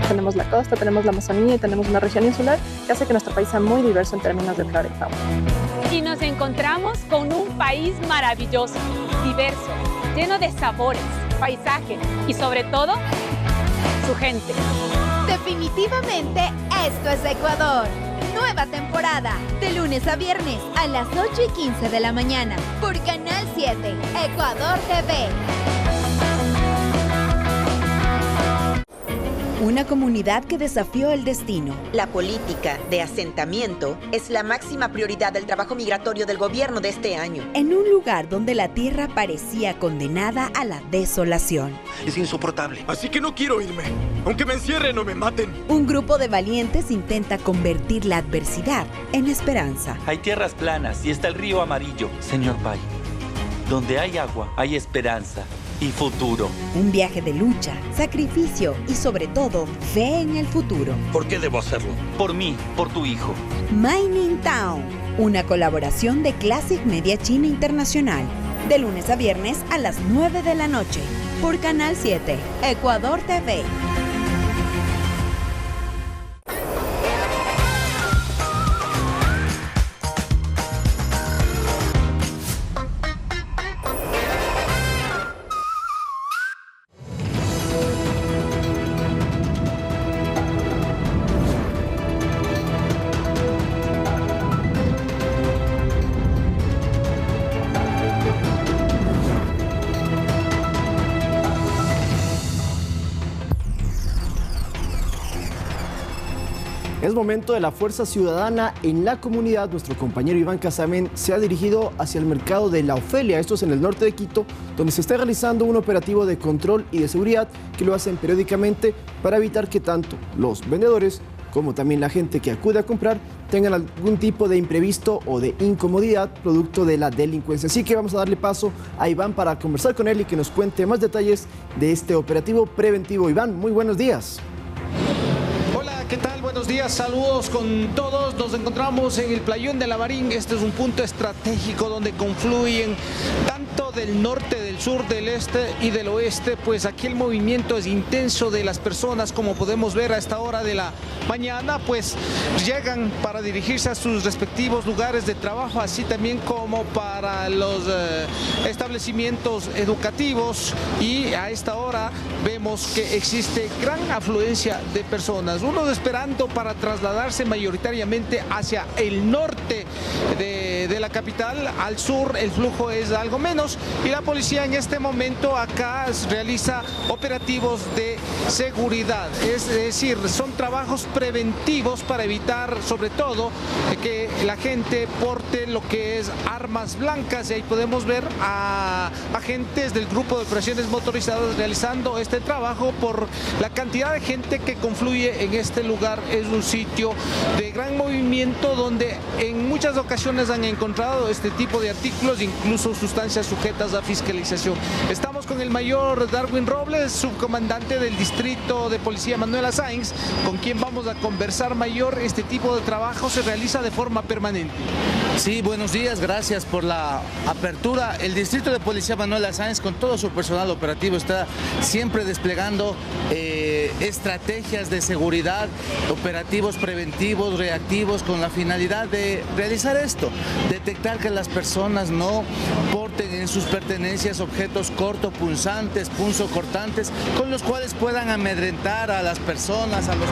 Tenemos la costa, tenemos la Amazonía y tenemos una región insular que hace que nuestro país sea muy diverso en términos de flora y fauna. Y nos encontramos con un país maravilloso, diverso, lleno de sabores, paisajes y sobre todo, su gente. Definitivamente, esto es Ecuador. Nueva temporada, de lunes a viernes a las 8:15 de la mañana, por Canal 7, Ecuador TV. Una comunidad que desafió el destino. La política de asentamiento es la máxima prioridad del trabajo migratorio del gobierno de este año. En un lugar donde la tierra parecía condenada a la desolación. Es insoportable, así que no quiero irme. Aunque me encierren o me maten. Un grupo de valientes intenta convertir la adversidad en esperanza. Hay tierras planas y está el río amarillo, señor Pai. Donde hay agua, hay esperanza y futuro. Un viaje de lucha, sacrificio y sobre todo, fe en el futuro. ¿Por qué debo hacerlo? Por mí, por tu hijo. Mining Town, una colaboración de Classic Media China Internacional. De lunes a viernes a las 9 de la noche. Por Canal 7, Ecuador TV. Es momento de la fuerza ciudadana en la comunidad. Nuestro compañero Iván Casamen se ha dirigido hacia el mercado de La Ofelia, esto es en el norte de Quito, donde se está realizando un operativo de control y de seguridad que lo hacen periódicamente para evitar que tanto los vendedores como también la gente que acude a comprar tengan algún tipo de imprevisto o de incomodidad producto de la delincuencia. Así que vamos a darle paso a Iván para conversar con él y que nos cuente más detalles de este operativo preventivo. Iván, muy buenos días. ¿Qué tal? Buenos días, saludos con todos. Nos encontramos en el Playón de Lavarín. Este es un punto estratégico donde confluyen tanto tanto del norte, del sur, del este y del oeste, pues aquí el movimiento es intenso de las personas, como podemos ver a esta hora de la mañana, pues llegan para dirigirse a sus respectivos lugares de trabajo, así también como para los establecimientos educativos, y a esta hora vemos que existe gran afluencia de personas, unos esperando para trasladarse mayoritariamente hacia el norte de la capital. Al sur el flujo es algo menos y la policía en este momento acá realiza operativos de seguridad, es decir, son trabajos preventivos para evitar sobre todo que la gente porte lo que es armas blancas, y ahí podemos ver a agentes del grupo de operaciones motorizadas realizando este trabajo por la cantidad de gente que confluye en este lugar. Es un sitio de gran movimiento donde en muchas ocasiones han encontrado este tipo de artículos, incluso sustancias sujetas a fiscalización. Estamos con el mayor Darwin Robles, subcomandante del distrito de policía Manuela Sáenz, con quien vamos a conversar mayor. Este tipo de trabajo se realiza de forma permanente. Sí, buenos días, gracias por la apertura. El distrito de policía Manuela Sáenz, con todo su personal operativo, está siempre desplegando estrategias de seguridad, operativos preventivos, reactivos, con la finalidad de realizar esto, detectar que las personas no porten en sus pertenencias objetos cortopunzantes, punzocortantes, con los cuales puedan amedrentar a las personas, a los...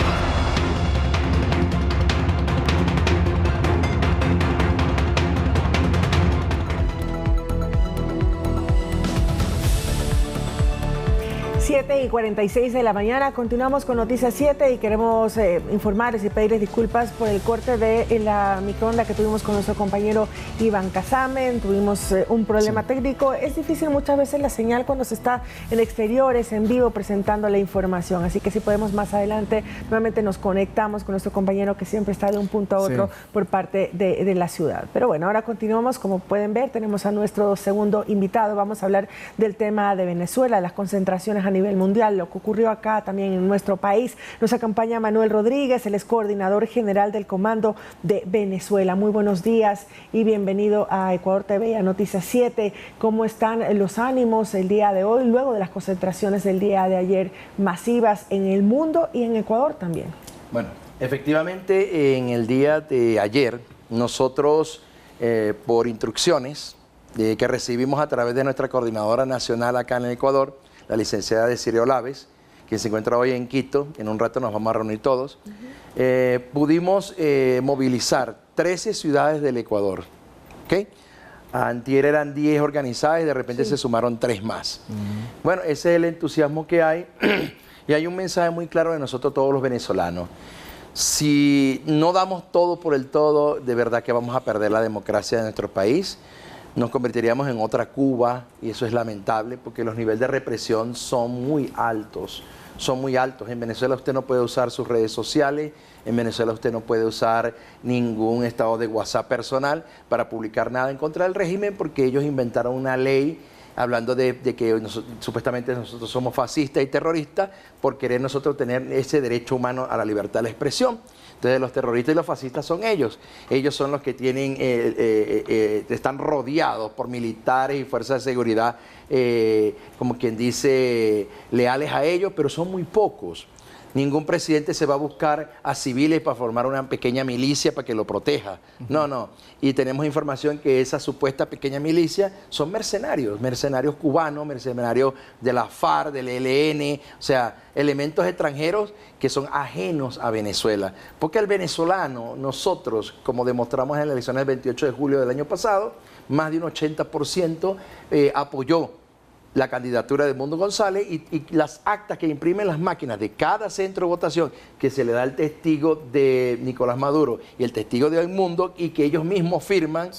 7:46 de la mañana, continuamos con Noticias 7 y queremos informarles y pedirles disculpas por el corte de la microonda que tuvimos con nuestro compañero Iván Casamen. Tuvimos un problema técnico. Es difícil muchas veces la señal cuando se está en exteriores, en vivo, presentando la información. Así que si podemos más adelante, nuevamente nos conectamos con nuestro compañero que siempre está de un punto a otro por parte de la ciudad. Pero bueno, ahora continuamos. Como pueden ver, tenemos a nuestro segundo invitado. Vamos a hablar del tema de Venezuela, las concentraciones a nivel mundial, lo que ocurrió acá también en nuestro país. Nos acompaña Manuel Rodríguez, él es coordinador general del Comando de Venezuela. Muy buenos días y bienvenido a Ecuador TV y a Noticias 7. ¿Cómo están los ánimos el día de hoy, luego de las concentraciones del día de ayer masivas en el mundo y en Ecuador también? Bueno, efectivamente en el día de ayer nosotros por instrucciones que recibimos a través de nuestra coordinadora nacional acá en el Ecuador, la licenciada Desiree Olaves, quien se encuentra hoy en Quito, en un rato nos vamos a reunir todos, pudimos movilizar 13 ciudades del Ecuador, ¿ok? Antier eran 10 organizadas y de repente se sumaron 3 más. Bueno, ese es el entusiasmo que hay y hay un mensaje muy claro de nosotros todos los venezolanos. Si no damos todo por el todo, de verdad que vamos a perder la democracia de nuestro país. Nos convertiríamos en otra Cuba y eso es lamentable porque los niveles de represión son muy altos, En Venezuela usted no puede usar sus redes sociales, en Venezuela usted no puede usar ningún estado de WhatsApp personal para publicar nada en contra del régimen porque ellos inventaron una ley hablando de que supuestamente nosotros somos fascistas y terroristas por querer nosotros tener ese derecho humano a la libertad de la expresión. Entonces los terroristas y los fascistas son ellos. Ellos son los que tienen, están rodeados por militares y fuerzas de seguridad, como quien dice, leales a ellos, pero son muy pocos. Ningún presidente se va a buscar a civiles para formar una pequeña milicia para que lo proteja. No, no. Y tenemos información que esa supuesta pequeña milicia son mercenarios cubanos, mercenarios de la FARC, del ELN, o sea, elementos extranjeros que son ajenos a Venezuela. Porque el venezolano, nosotros, como demostramos en las elecciones del 28 de julio del año pasado, más de un 80% apoyó la candidatura de Edmundo González y las actas que imprimen las máquinas de cada centro de votación que se le da el testigo de Nicolás Maduro y el testigo de Edmundo y que ellos mismos firman,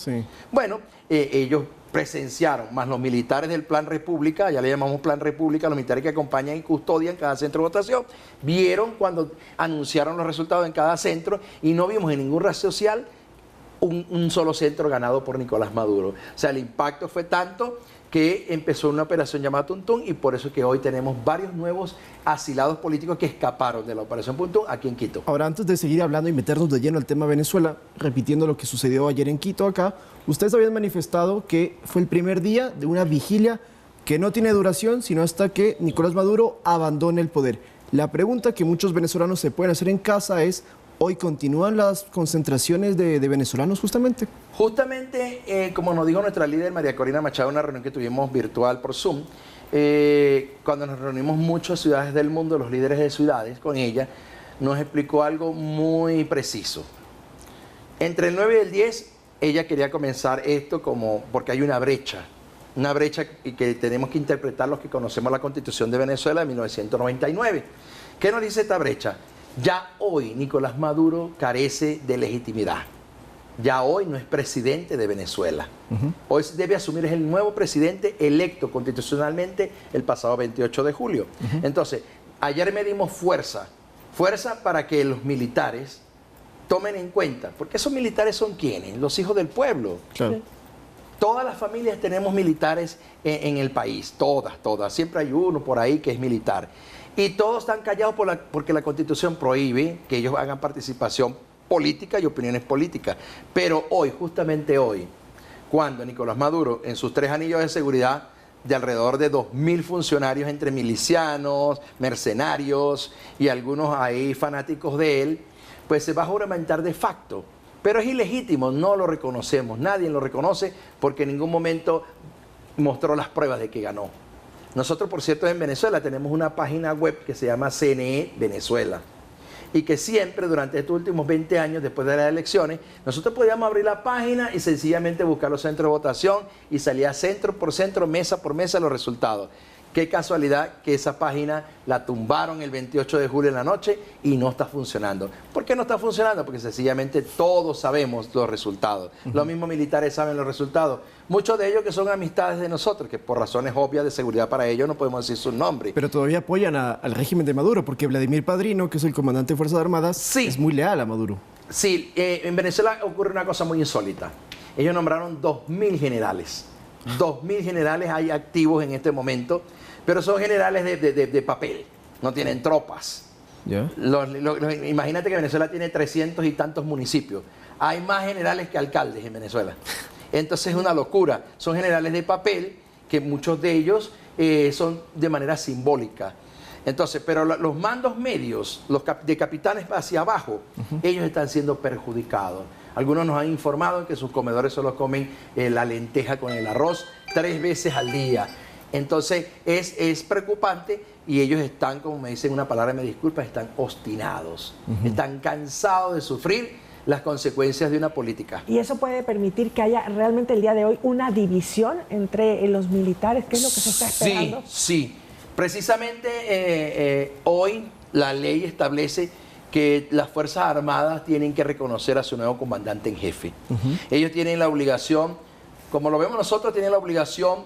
bueno, ellos presenciaron, más los militares del Plan República, ya le llamamos Plan República, los militares que acompañan y custodian cada centro de votación, vieron cuando anunciaron los resultados en cada centro y no vimos en ningún red social un solo centro ganado por Nicolás Maduro. O sea, el impacto fue tanto que empezó una operación llamada Tuntún y por eso es que hoy tenemos varios nuevos asilados políticos que escaparon de la operación Tuntún aquí en Quito. Ahora, antes de seguir hablando y meternos de lleno al tema Venezuela, repitiendo lo que sucedió ayer en Quito acá, ustedes habían manifestado que fue el primer día de una vigilia que no tiene duración, sino hasta que Nicolás Maduro abandone el poder. La pregunta que muchos venezolanos se pueden hacer en casa es, ¿hoy continúan las concentraciones de venezolanos justamente? Justamente, como nos dijo nuestra líder María Corina Machado en una reunión que tuvimos virtual por Zoom, cuando nos reunimos muchas ciudades del mundo, los líderes de ciudades, con ella, nos explicó algo muy preciso. Entre el 9 y el 10, ella quería comenzar esto porque hay una brecha que tenemos que interpretar los que conocemos la Constitución de Venezuela de 1999. ¿Qué nos dice esta brecha? Ya hoy Nicolás Maduro carece de legitimidad. Ya hoy no es presidente de Venezuela. Hoy debe asumir, es el nuevo presidente electo constitucionalmente el pasado 28 de julio. Entonces, ayer medimos fuerza para que los militares tomen en cuenta, porque esos militares son ¿quiénes? Los hijos del pueblo. Claro. Todas las familias tenemos militares en el país, todas. Siempre hay uno por ahí que es militar. Y todos están callados porque la Constitución prohíbe que ellos hagan participación política y opiniones políticas. Pero hoy, justamente hoy, cuando Nicolás Maduro, en sus 3 anillos de seguridad, de alrededor de 2.000 funcionarios entre milicianos, mercenarios y algunos ahí fanáticos de él, pues se va a juramentar de facto. Pero es ilegítimo, no lo reconocemos, nadie lo reconoce porque en ningún momento mostró las pruebas de que ganó. Nosotros, por cierto, en Venezuela tenemos una página web que se llama CNE Venezuela y que siempre durante estos últimos 20 años, después de las elecciones, nosotros podíamos abrir la página y sencillamente buscar los centros de votación y salía centro por centro, mesa por mesa los resultados. Qué casualidad que esa página la tumbaron el 28 de julio en la noche y no está funcionando. ¿Por qué no está funcionando? Porque sencillamente todos sabemos los resultados. Los mismos militares saben los resultados. Muchos de ellos que son amistades de nosotros, que por razones obvias de seguridad para ellos no podemos decir su nombre. Pero todavía apoyan al régimen de Maduro, porque Vladimir Padrino, que es el comandante de Fuerzas Armadas, es muy leal a Maduro. Sí, en Venezuela ocurre una cosa muy insólita. Ellos nombraron 2.000 generales. 2.000 generales hay activos en este momento, pero son generales de papel, no tienen tropas. ¿Ya? Imagínate que Venezuela tiene 300 y tantos municipios. Hay más generales que alcaldes en Venezuela. Entonces es una locura. Son generales de papel que muchos de ellos son de manera simbólica. Entonces, pero los mandos medios, los de capitanes hacia abajo, ellos están siendo perjudicados. Algunos nos han informado que sus comedores solo comen la lenteja con el arroz 3 veces al día. Entonces es preocupante y ellos están, como me dicen una palabra, me disculpa, están obstinados. Están cansados de sufrir las consecuencias de una política. ¿Y eso puede permitir que haya realmente el día de hoy una división entre los militares? ¿Qué es lo que se está esperando? Sí. Precisamente hoy la ley establece que las Fuerzas Armadas tienen que reconocer a su nuevo comandante en jefe. Ellos tienen la obligación, como lo vemos nosotros, tienen la obligación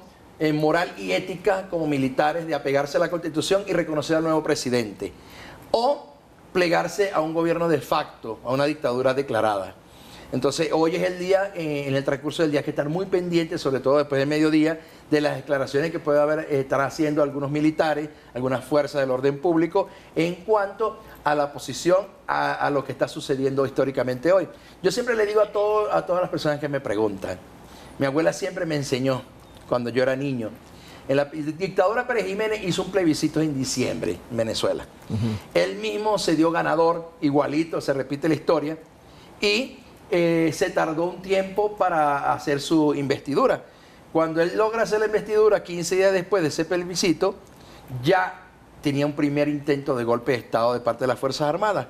moral y ética como militares de apegarse a la Constitución y reconocer al nuevo presidente. O plegarse a un gobierno de facto, a una dictadura declarada. Entonces, hoy es el día, en el transcurso del día, que estar muy pendientes, sobre todo después del mediodía, de las declaraciones que puede estar haciendo algunos militares, algunas fuerzas del orden público, en cuanto a la posición, a lo que está sucediendo históricamente hoy. Yo siempre le digo a todas las personas que me preguntan, mi abuela siempre me enseñó, cuando yo era niño, en la dictadura Pérez Jiménez hizo un plebiscito en diciembre en Venezuela. Él mismo se dio ganador, igualito, se repite la historia, y se tardó un tiempo para hacer su investidura. Cuando él logra hacer la investidura, 15 días después de ese plebiscito, ya tenía un primer intento de golpe de Estado de parte de las Fuerzas Armadas.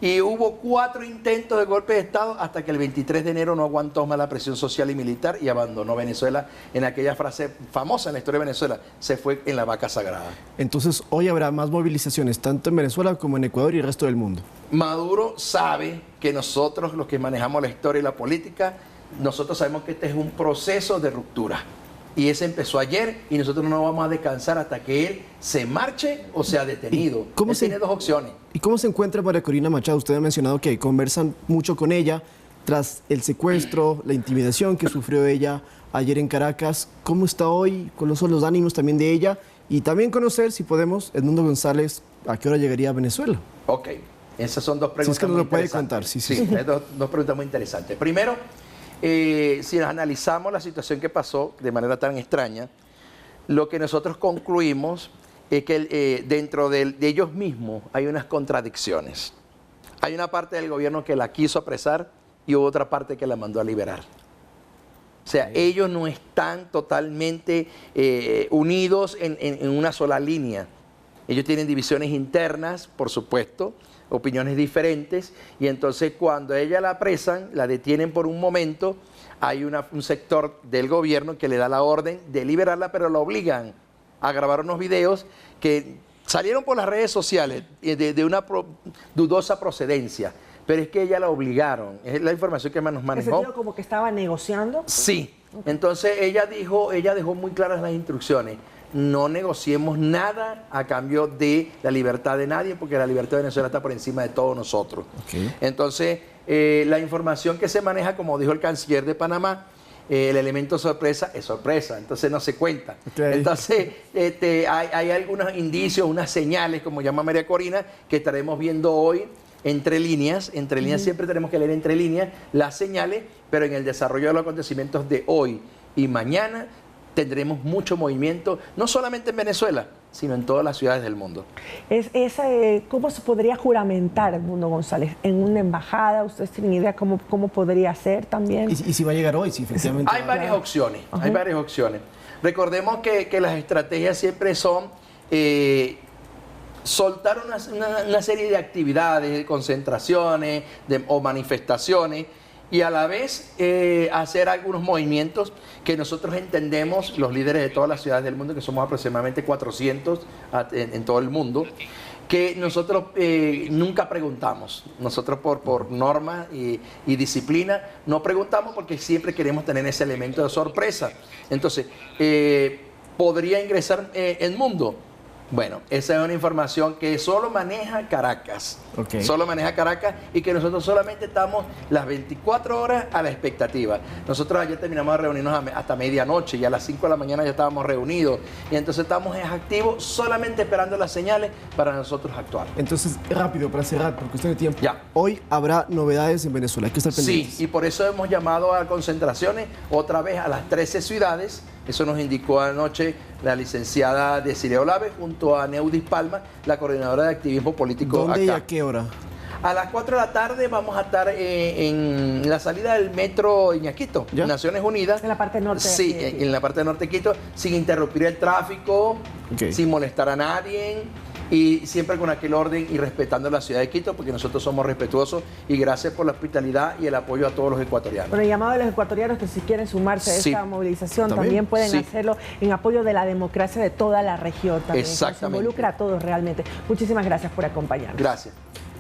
Y hubo 4 intentos de golpe de Estado hasta que el 23 de enero no aguantó más la presión social y militar y abandonó Venezuela en aquella frase famosa en la historia de Venezuela, se fue en la vaca sagrada. Entonces hoy habrá más movilizaciones, tanto en Venezuela como en Ecuador y el resto del mundo. Maduro sabe que nosotros, los que manejamos la historia y la política, nosotros sabemos que este es un proceso de ruptura. Y ese empezó ayer y nosotros no vamos a descansar hasta que él se marche o sea detenido. Él tiene 2 opciones. ¿Y cómo se encuentra María Corina Machado? Usted ha mencionado que conversan mucho con ella. tras el secuestro, la intimidación que sufrió ella ayer en Caracas. ¿Cómo está hoy? ¿Cuáles son los ánimos también de ella? Y también conocer, si podemos, Edmundo González, ¿a qué hora llegaría a Venezuela? Ok, esas son dos preguntas. Si es que nos lo puede contar, sí. Dos preguntas muy interesantes. Primero, si analizamos la situación que pasó de manera tan extraña, lo que nosotros concluimos es que dentro de ellos mismos hay unas contradicciones. Hay una parte del gobierno que la quiso apresar y otra parte que la mandó a liberar. O sea, ellos no están totalmente unidos en una sola línea. Ellos tienen divisiones internas, por supuesto, opiniones diferentes, y entonces cuando a ella la apresan, la detienen por un momento, hay un sector del gobierno que le da la orden de liberarla, pero la obligan a grabar unos videos que salieron por las redes sociales de una dudosa procedencia. Pero es que ella la obligaron, es la información que nos manejó. ¿En sentido como que estaba negociando? Sí, entonces ella dejó muy claras las instrucciones. No negociemos nada a cambio de la libertad de nadie, porque la libertad de Venezuela está por encima de todos nosotros. Okay. Entonces, la información que se maneja, como dijo el canciller de Panamá, el elemento sorpresa es sorpresa, entonces no se cuenta. Okay. Entonces, hay algunos indicios, unas señales, como llama María Corina, que estaremos viendo hoy. Entre líneas siempre tenemos que leer entre líneas las señales, pero en el desarrollo de los acontecimientos de hoy y mañana tendremos mucho movimiento, no solamente en Venezuela, sino en todas las ciudades del mundo. ¿Cómo se podría juramentar, Edmundo González? ¿En una embajada? ¿Ustedes tienen idea cómo podría ser también? ¿Y si va a llegar hoy? Si efectivamente hay varias opciones, hay varias opciones. Recordemos que las estrategias siempre son soltar una serie de actividades, de concentraciones o manifestaciones, y a la vez hacer algunos movimientos que nosotros entendemos, los líderes de todas las ciudades del mundo, que somos aproximadamente 400 en todo el mundo, que nosotros nunca preguntamos. Nosotros por norma y disciplina no preguntamos, porque siempre queremos tener ese elemento de sorpresa. Entonces, ¿podría ingresar Edmundo? Bueno, esa es una información que solo maneja Caracas. Okay. Solo maneja Caracas, y que nosotros solamente estamos las 24 horas a la expectativa. Nosotros ayer terminamos de reunirnos hasta medianoche, y a las 5 de la mañana ya estábamos reunidos. Y entonces estamos activos, solamente esperando las señales para nosotros actuar. Entonces, rápido, para cerrar, por cuestión de tiempo. Ya. Hoy habrá novedades en Venezuela, hay que estar pendientes. Sí, y por eso hemos llamado a concentraciones otra vez a las 13 ciudades. Eso nos indicó anoche la licenciada Desilia Olave junto a Neudis Palma, la coordinadora de activismo político. ¿Dónde acá. Y a qué hora? A las 4 de la tarde vamos a estar en la salida del metro Iñaquito, Naciones Unidas. En la parte norte. Sí, en la parte norte de Quito, sin interrumpir el tráfico, sin molestar a nadie, y siempre con aquel orden y respetando la ciudad de Quito, porque nosotros somos respetuosos, y gracias por la hospitalidad y el apoyo a todos los ecuatorianos. Bueno, el llamado de los ecuatorianos que si quieren sumarse a esta movilización también pueden hacerlo en apoyo de la democracia de toda la región. También. Exactamente. Se involucra a todos realmente. Muchísimas gracias por acompañarnos. Gracias.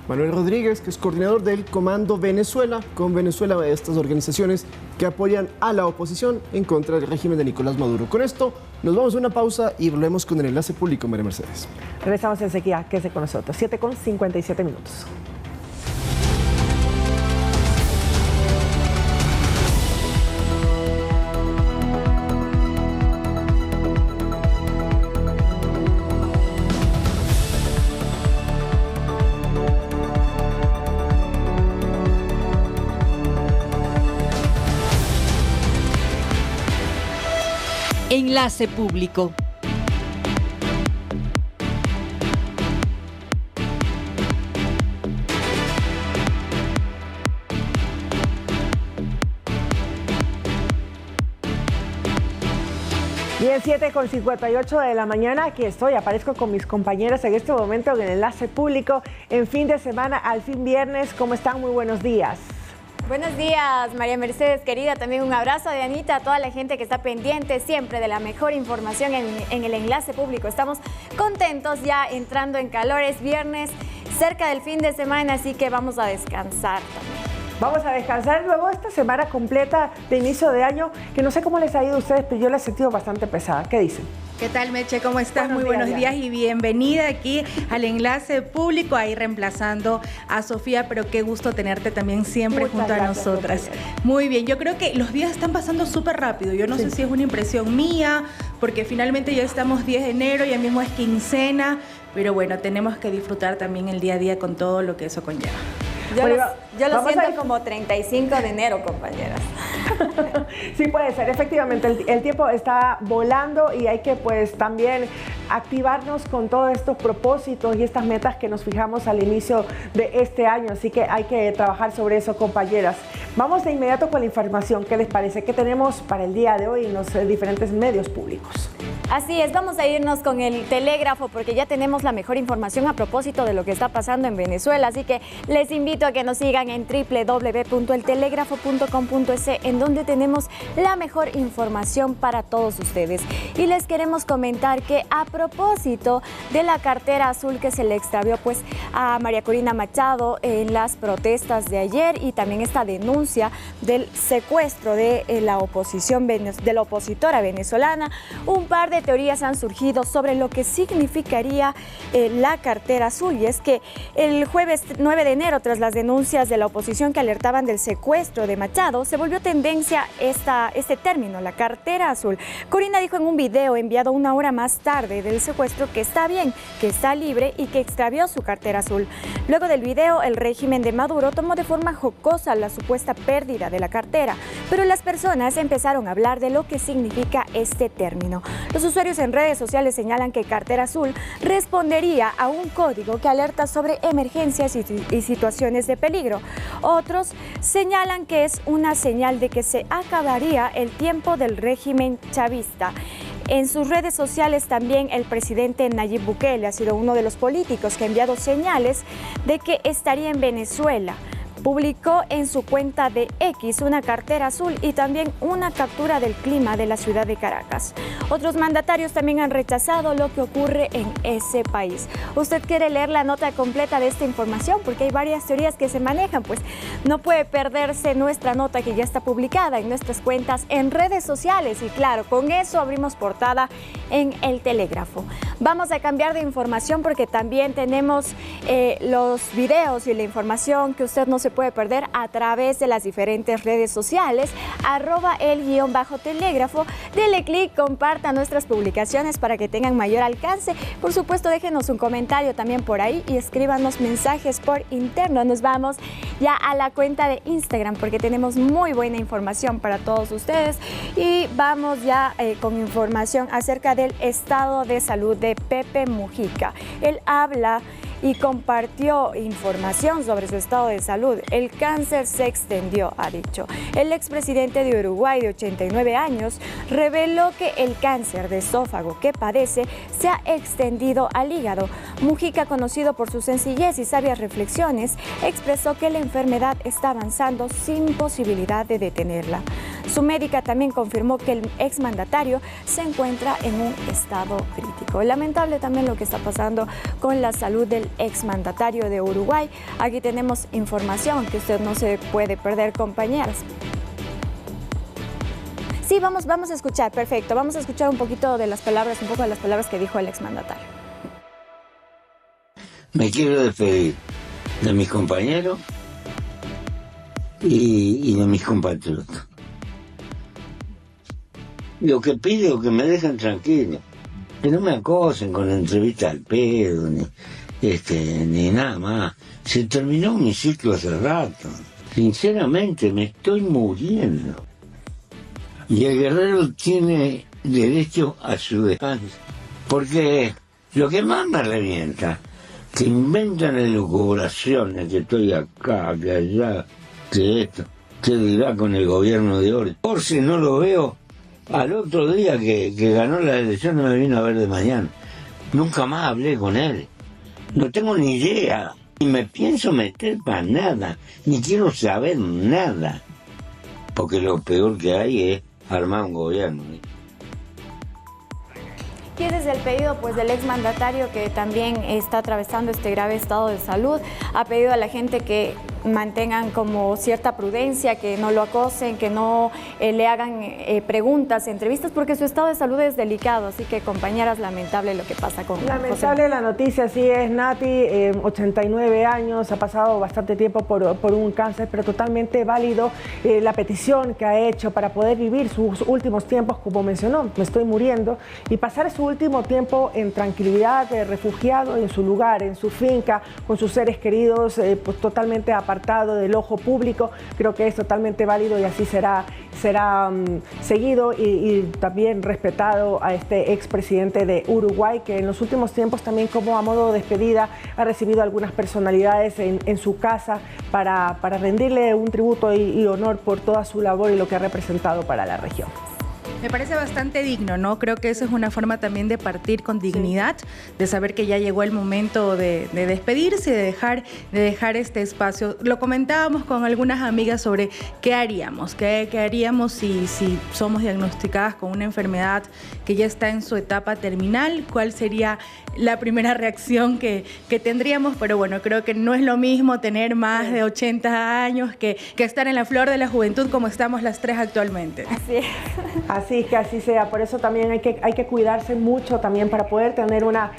Manuel Rodríguez, que es coordinador del Comando Venezuela, con Venezuela, estas organizaciones que apoyan a la oposición en contra del régimen de Nicolás Maduro. Con esto nos vamos a una pausa y volvemos con el enlace público, María Mercedes. Regresamos enseguida, quédese con nosotros, 7:57. Enlace público. Bien, 7:58 de la mañana, aquí estoy, aparezco con mis compañeras en este momento en el enlace público, en fin de semana, al fin viernes. ¿Cómo están? Muy buenos días. Buenos días, María Mercedes, querida. También un abrazo a Dianita, a toda la gente que está pendiente siempre de la mejor información en el enlace público. Estamos contentos ya entrando en calor, es viernes, cerca del fin de semana, así que vamos a descansar también. Vamos a descansar luego esta semana completa de inicio de año, que no sé cómo les ha ido a ustedes, pero yo la he sentido bastante pesada. ¿Qué dicen? ¿Qué tal, Meche? ¿Cómo estás? Muy buenos días y bienvenida aquí al Enlace Público, ahí reemplazando a Sofía, pero qué gusto tenerte también siempre junto a nosotras. Muy bien, yo creo que los días están pasando súper rápido. Yo no sé si es una impresión mía, porque finalmente ya estamos 10 de enero, ya mismo es quincena, pero bueno, tenemos que disfrutar también el día a día con todo lo que eso conlleva. Yo lo siento como 35 de enero, compañeras. Sí, puede ser. Efectivamente, el tiempo está volando y hay que pues también activarnos con todos estos propósitos y estas metas que nos fijamos al inicio de este año. Así que hay que trabajar sobre eso, compañeras. Vamos de inmediato con la información. ¿Qué les parece? ¿Qué tenemos para el día de hoy en los diferentes medios públicos? Así es, vamos a irnos con el telégrafo porque ya tenemos la mejor información a propósito de lo que está pasando en Venezuela. Así que les invito a que nos sigan en www.eltelegrafo.com.es, en donde tenemos la mejor información para todos ustedes. Y les queremos comentar que a propósito de la cartera azul que se le extravió pues a María Corina Machado en las protestas de ayer, y también esta denuncia del secuestro de la oposición, de la opositora venezolana, un par de teorías han surgido sobre lo que significaría la cartera azul. Y es que el jueves 9 de enero, tras las denuncias de la oposición que alertaban del secuestro de Machado, se volvió tendencia este término, la cartera azul. Corina dijo en un video enviado una hora más tarde del secuestro que está bien, que está libre y que extravió su cartera azul. Luego del video, el régimen de Maduro tomó de forma jocosa la supuesta pérdida de la cartera, pero las personas empezaron a hablar de lo que significa este término. Los usuarios en redes sociales señalan que cartera azul respondería a un código que alerta sobre emergencias y situaciones de peligro. Otros señalan que es una señal de que se acabaría el tiempo del régimen chavista. En sus redes sociales también el presidente Nayib Bukele ha sido uno de los políticos que ha enviado señales de que estaría en Venezuela. Publicó en su cuenta de X una cartera azul y también una captura del clima de la ciudad de Caracas. Otros mandatarios también han rechazado lo que ocurre en ese país. ¿Usted quiere leer la nota completa de esta información? Porque hay varias teorías que se manejan, pues no puede perderse nuestra nota que ya está publicada en nuestras cuentas en redes sociales. Y claro, con eso abrimos portada en el telégrafo. Vamos a cambiar de información porque también tenemos los videos y la información que usted no se puede perder a través de las diferentes redes sociales, @el_telégrafo. Dele clic, comparta nuestras publicaciones para que tengan mayor alcance. Por supuesto, déjenos un comentario también por ahí y escríbanos mensajes por interno. Nos vamos ya a la cuenta de Instagram porque tenemos muy buena información para todos ustedes y vamos ya con información acerca del estado de salud de Pepe Mujica. Él habla y compartió información sobre su estado de salud. El cáncer se extendió, ha dicho. El expresidente de Uruguay, de 89 años, reveló que el cáncer de esófago que padece se ha extendido al hígado. Mujica, conocido por su sencillez y sabias reflexiones, expresó que la enfermedad está avanzando sin posibilidad de detenerla. Su médica también confirmó que el exmandatario se encuentra en un estado crítico. Lamentable también lo que está pasando con la salud del exmandatario de Uruguay. Aquí tenemos información que usted no se puede perder, compañeras. Sí, vamos a escuchar, perfecto. Vamos a escuchar un poco de las palabras que dijo el exmandatario. Me quiero despedir de mis compañeros y de mis compatriotas. Lo que pido es que me dejen tranquilo, que no me acosen con entrevista al pedo, ni nada más. Se terminó mi ciclo hace rato. Sinceramente me estoy muriendo. Y el guerrero tiene derecho a su descanso. Porque lo que más me revienta, que inventan elucubraciones, que estoy acá, que allá, que esto, que dirá con el gobierno de hoy. Por si no lo veo, al otro día que ganó la elección no me vino a ver de mañana. Nunca más hablé con él. No tengo ni idea. Ni me pienso meter para nada. Ni quiero saber nada. Porque lo peor que hay es armar un gobierno. Y ese es el pedido pues del exmandatario, que también está atravesando este grave estado de salud. Ha pedido a la gente que mantengan como cierta prudencia, que no lo acosen, que no le hagan preguntas, entrevistas, porque su estado de salud es delicado. Así que, compañeras, lamentable lo que pasa con Lamentable la noticia, sí es, Nati, 89 años, ha pasado bastante tiempo por un cáncer, pero totalmente válido la petición que ha hecho para poder vivir sus últimos tiempos, como mencionó, me estoy muriendo, y pasar su último tiempo en tranquilidad, refugiado en su lugar, en su finca, con sus seres queridos, pues totalmente apartado del ojo público. Creo que es totalmente válido y así será seguido y también respetado a este expresidente de Uruguay, que en los últimos tiempos también, como a modo de despedida, ha recibido algunas personalidades en su casa para rendirle un tributo y honor por toda su labor y lo que ha representado para la región. Me parece bastante digno, ¿no? Creo que esa es una forma también de partir con dignidad, de saber que ya llegó el momento de despedirse, de dejar este espacio. Lo comentábamos con algunas amigas sobre qué haríamos, qué haríamos si somos diagnosticadas con una enfermedad que ya está en su etapa terminal, cuál sería la primera reacción que tendríamos, pero bueno, creo que no es lo mismo tener más de 80 años que estar en la flor de la juventud como estamos las tres actualmente. Así es. Así que así sea, por eso también hay que cuidarse mucho también para poder tener una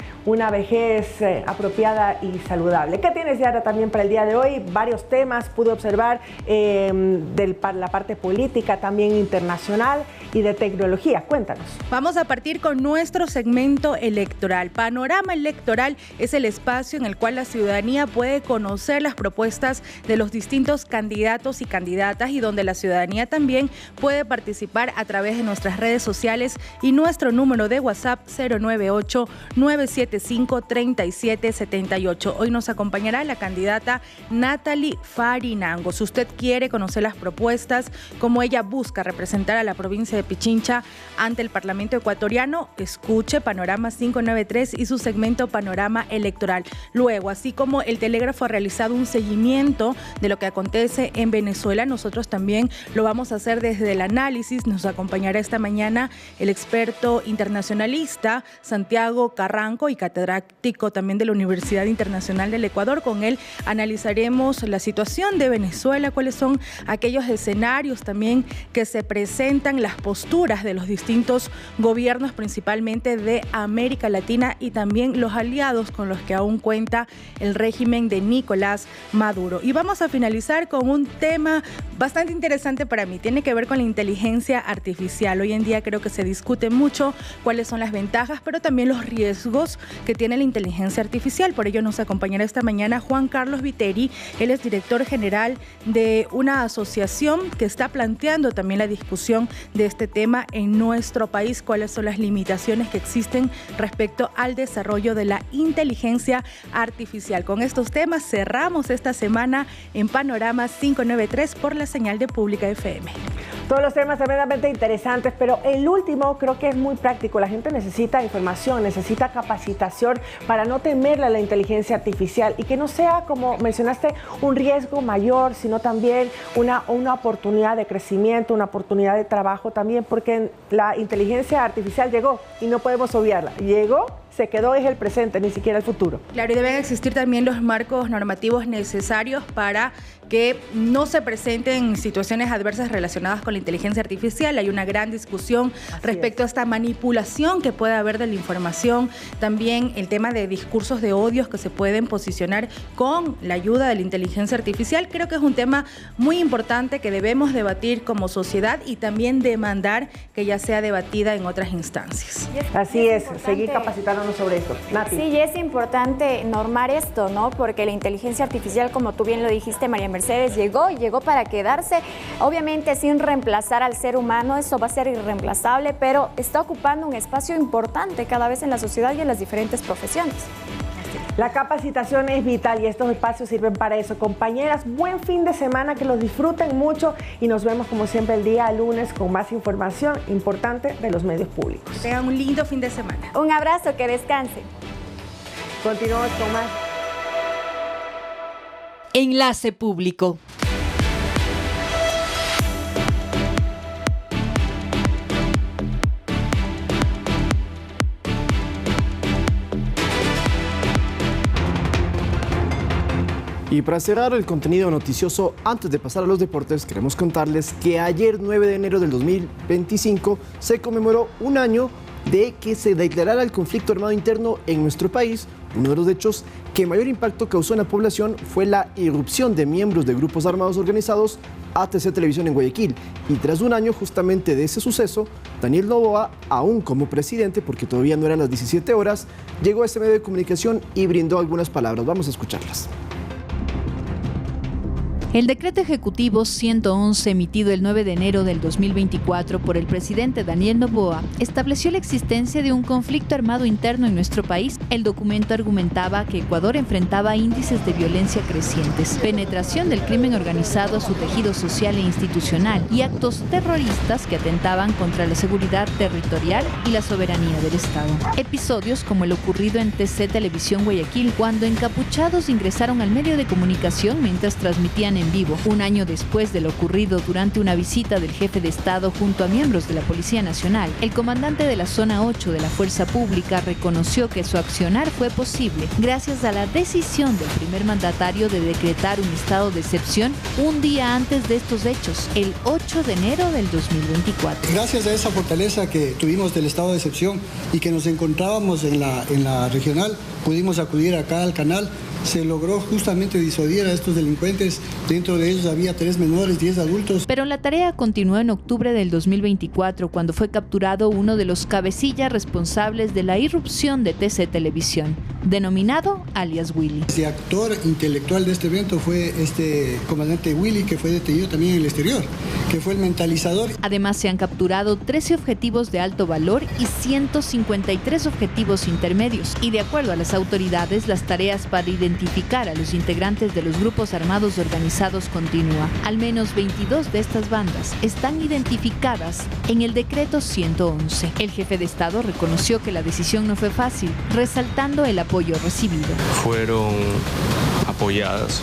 vejez apropiada y saludable. ¿Qué tienes, Yara, también para el día de hoy? Varios temas pude observar la parte política, también internacional y de tecnología. Cuéntanos. Vamos a partir con nuestro segmento electoral. Panorama Electoral es el espacio en el cual la ciudadanía puede conocer las propuestas de los distintos candidatos y candidatas y donde la ciudadanía también puede participar a través de nuestras redes sociales y nuestro número de WhatsApp 098-975-3778. Hoy nos acompañará la candidata Natalie Farinango. Si usted quiere conocer las propuestas, cómo ella busca representar a la provincia de Pichincha ante el Parlamento ecuatoriano, escuche Panorama 593 y su segmento Panorama Electoral. Luego, así como el Telégrafo ha realizado un seguimiento de lo que acontece en Venezuela, nosotros también lo vamos a hacer desde el análisis. Nos acompañará esta mañana el experto internacionalista Santiago Carranco y catedrático también de la Universidad Internacional del Ecuador. Con él analizaremos la situación de Venezuela, cuáles son aquellos escenarios también que se presentan, las posturas de los distintos gobiernos, principalmente de América Latina, y también los aliados con los que aún cuenta el régimen de Nicolás Maduro. Y vamos a finalizar con un tema bastante interesante para mí, tiene que ver con la inteligencia artificial. Hoy en día creo que se discute mucho cuáles son las ventajas, pero también los riesgos que tiene la inteligencia artificial. Por ello nos acompañará esta mañana Juan Carlos Viteri. Él es director general de una asociación que está planteando también la discusión de este tema en nuestro país, cuáles son las limitaciones que existen respecto al desarrollo de la inteligencia artificial. Con estos temas cerramos esta semana en Panorama 593 por la señal de Pública FM. Todos los temas tremendamente interesantes, pero el último creo que es muy práctico. La gente necesita información, necesita capacitación para no temerle a la inteligencia artificial y que no sea, como mencionaste, un riesgo mayor, sino también una oportunidad de crecimiento, una oportunidad de trabajo también, porque la inteligencia artificial llegó y no podemos obviarla. Llegó, se quedó, es el presente, ni siquiera el futuro. Claro, y deben existir también los marcos normativos necesarios para que no se presenten situaciones adversas relacionadas con la inteligencia artificial. Hay una gran discusión respecto a esta manipulación que puede haber de la información, también el tema de discursos de odios que se pueden posicionar con la ayuda de la inteligencia artificial. Creo que es un tema muy importante que debemos debatir como sociedad y también demandar que ya sea debatida en otras instancias. Así es, seguir capacitándonos sobre esto. Nati. Sí, y es importante normar esto, ¿no? Porque la inteligencia artificial, como tú bien lo dijiste, María Mercedes, llegó para quedarse, obviamente sin reemplazar al ser humano, eso va a ser irreemplazable, pero está ocupando un espacio importante cada vez en la sociedad y en las diferentes profesiones. La capacitación es vital y estos espacios sirven para eso. Compañeras, buen fin de semana, que los disfruten mucho y nos vemos como siempre el día lunes con más información importante de los medios públicos. Tengan un lindo fin de semana. Un abrazo, que descansen. Continuamos con más. Enlace Público. Y para cerrar el contenido noticioso, antes de pasar a los deportes, queremos contarles que ayer, 9 de enero del 2025, se conmemoró un año de que se declarara el conflicto armado interno en nuestro país. Uno de los hechos que mayor impacto causó en la población fue la irrupción de miembros de grupos armados organizados a TC Televisión en Guayaquil. Y tras un año justamente de ese suceso, Daniel Noboa, aún como presidente, porque todavía no eran las 17 horas, llegó a este medio de comunicación y brindó algunas palabras. Vamos a escucharlas. El decreto ejecutivo 111 emitido el 9 de enero del 2024 por el presidente Daniel Noboa estableció la existencia de un conflicto armado interno en nuestro país. El documento argumentaba que Ecuador enfrentaba índices de violencia crecientes, penetración del crimen organizado a su tejido social e institucional y actos terroristas que atentaban contra la seguridad territorial y la soberanía del Estado. Episodios como el ocurrido en TC Televisión Guayaquil, cuando encapuchados ingresaron al medio de comunicación mientras transmitían en vivo, un año después de lo ocurrido durante una visita del jefe de Estado junto a miembros de la Policía Nacional. El comandante de la Zona 8 de la Fuerza Pública reconoció que su accionar fue posible gracias a la decisión del primer mandatario de decretar un estado de excepción un día antes de estos hechos, el 8 de enero del 2024. Gracias a esa fortaleza que tuvimos del estado de excepción y que nos encontrábamos en la regional, pudimos acudir acá al canal. Se logró justamente disuadir a estos delincuentes. Dentro de ellos había 3 menores, 10 adultos. Pero la tarea continuó en octubre del 2024, cuando fue capturado uno de los cabecillas responsables de la irrupción de TC Televisión, denominado alias Willy. El actor intelectual de este evento fue este comandante Willy, que fue detenido también en el exterior, que fue el mentalizador. Además, se han capturado 13 objetivos de alto valor y 153 objetivos intermedios. Y de acuerdo a las autoridades, las tareas para identificar a los integrantes de los grupos armados organizados continúa. Al menos 22 de estas bandas están identificadas en el decreto 111. El jefe de Estado reconoció que la decisión no fue fácil, resaltando el apoyo recibido. Fueron apoyadas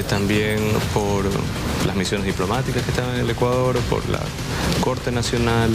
también por las misiones diplomáticas que estaban en el Ecuador, por la Corte Nacional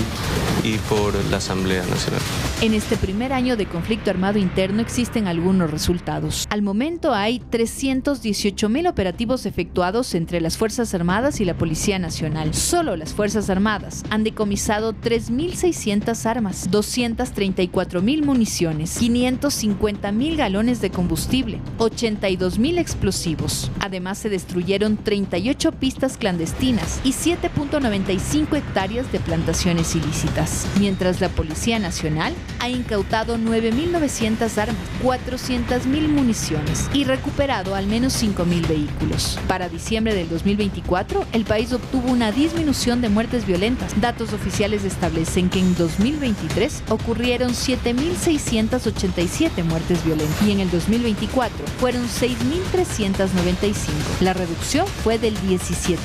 y por la Asamblea Nacional. En este primer año de conflicto armado interno existen algunos resultados. Al momento hay 318.000 operativos efectuados entre las Fuerzas Armadas y la Policía Nacional. Solo las Fuerzas Armadas han decomisado 3.600 armas, 234.000 municiones, 550.000 galones de combustible, 82.000 explosivos. Además, se destruyeron 38 pistas clandestinas y 7.95 hectáreas de plantaciones ilícitas, mientras la Policía Nacional ha incautado 9.900 armas, 400.000 municiones y recuperado al menos 5.000 vehículos. Para diciembre del 2024, el país obtuvo una disminución de muertes violentas. Datos oficiales establecen que en 2023 ocurrieron 7.687 muertes violentas y en el 2024 fueron 6.395. La reducción fue del 17%.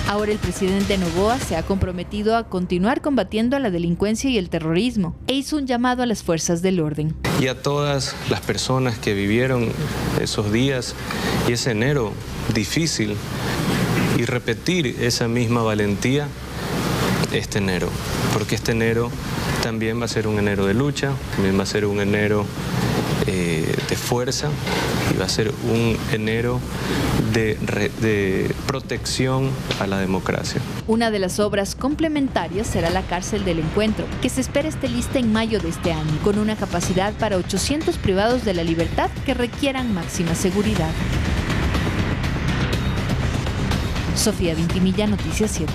Ahora el presidente Noboa se ha comprometido a continuar combatiendo a la delincuencia y el terrorismo e hizo un llamado a las fuerzas del orden. Y a todas las personas que vivieron esos días y ese enero difícil y repetir esa misma valentía este enero, porque este enero también va a ser un enero de lucha, también va a ser un enero de fuerza y va a ser un enero de protección a la democracia. Una de las obras complementarias será la Cárcel del Encuentro, que se espera esté lista en mayo de este año, con una capacidad para 800 privados de la libertad que requieran máxima seguridad. Sofía Vintimilla, Noticias 7.